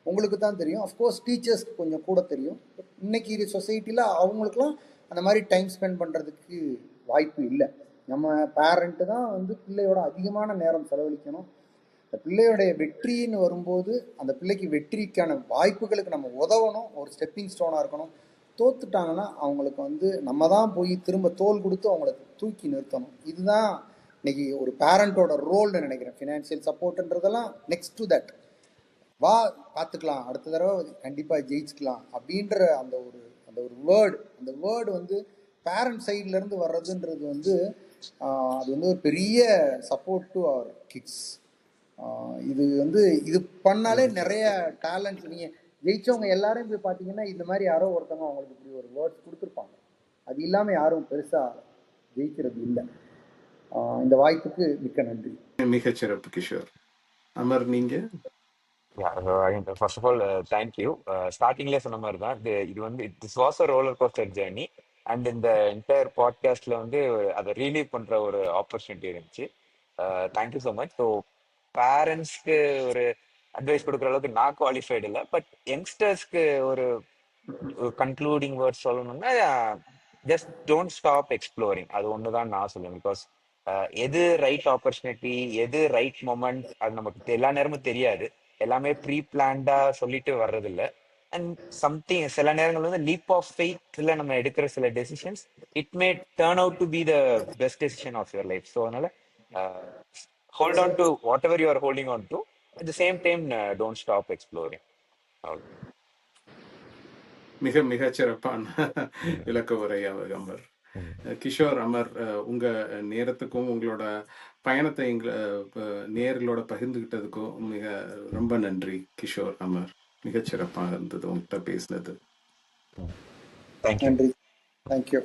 உங்களுக்கு தான் தெரியும். அஃப்கோர்ஸ் டீச்சர்ஸ்க்கு கொஞ்சம் கூட தெரியும். இன்னைக்கு சொசைட்டியில் அவங்களுக்குலாம் அந்த மாதிரி டைம் ஸ்பெண்ட் பண்ணுறதுக்கு வாய்ப்பு இல்லை. நம்ம பேரண்ட்டு தான் வந்து பிள்ளையோட அதிகமான நேரம் செலவழிக்கணும். அந்த பிள்ளையோடைய வெற்றின்னு வரும்போது அந்த பிள்ளைக்கு வெற்றிக்கான வாய்ப்புகளுக்கு நம்ம உதவணும், ஒரு ஸ்டெப்பிங் ஸ்டோனாக இருக்கணும். தோத்துட்டாங்கன்னா அவங்களுக்கு வந்து நம்ம தான் போய் திரும்ப தோல் கொடுத்து அவங்கள தூக்கி நிறுத்தணும். இதுதான் இன்னைக்கு ஒரு பேரண்டோட ரோல்னு நினைக்கிறேன். ஃபினான்ஷியல் சப்போர்ட்ன்றதெல்லாம் நெக்ஸ்ட் டு தட். வா பார்த்துக்கலாம், அடுத்த தடவை கண்டிப்பாக ஜெயிச்சுக்கலாம் அப்படின்ற அந்த ஒரு வேர்டு வந்து பேரண்ட் சைட்லேருந்து வர்றதுன்றது வந்து அது வந்து ஒரு பெரிய சப்போர்ட் டு அவர் கிட்ஸ். இது வந்து இது பண்ணாலே நிறைய டேலண்ட்ஸ், நீங்கள் ஜெயிச்சவங்க எல்லாரையும் போய் பார்த்தீங்கன்னா இந்த மாதிரி யாரோ ஒருத்தவங்க அவங்களுக்கு இப்படி ஒரு வேர்ட்ஸ் கொடுத்துருப்பாங்க. அது இல்லாமல் யாரும் பெருசாக ஜெயிக்கிறது இல்லை. இந்த வாய்ப்புக்கு மிக்க நன்றி. மிகச்சிறப்பு கிஷோர். அமர், நீங்க? First of all thank you. ஸ்டார்டிங்லேயே சொன்ன மாதிரி தான் இது வந்து this was a roller coaster journey. And இந்த என்டையர் பாட்காஸ்ட்ல வந்து அதை ரீலீவ் பண்ற ஒரு ஆப்பர்ச்சுனிட்டி இருந்துச்சு. Thank you so much. ஸோ பேரண்ட்ஸ்க்கு ஒரு அட்வைஸ் கொடுக்குற அளவுக்கு நான் குவாலிஃபைடு இல்லை, பட் யங்ஸ்டர்ஸ்க்கு ஒரு கன்க்ளூடிங் வேர்ட்ஸ் சொல்லணும்னா, ஜஸ்ட் டோன்ட் ஸ்டாப் எக்ஸ்ப்ளோரிங். அது ஒன்று தான் நான் சொல்லுவேன். பிகாஸ் எது ரைட் ஆப்பர்ச்சுனிட்டி, எது ரைட் மொமெண்ட், அது நமக்கு எல்லா நேரமும் தெரியாது. எல்லாமே ப்ரீ பிளான்டா சொல்லிட்டு வர்றதில்ல. அண்ட் சம்திங் சில நேரங்கள் வந்து லீப் ஆஃப் ஃபெய்த்ல நம்ம எடுக்கிற சில decisions, it may turn out to be the best decision of your life. So அதனால hold on to whatever you are holding on to. At the same time don't stop exploring. மிக மிக சிறப்பான விளக்க உரை அமர். கிஷோர், அமர், உங்க நேரத்துக்கும் உங்களோட பயணத்தை நேர்களோட பகிர்ந்துகிட்டதுக்கும் ரொம்ப நன்றி கிஷோர், அமர். மிகச்சிறப்பாக இருந்தது உங்கள்கிட்ட பேசினது. நன்றி. தேங்க்யூ.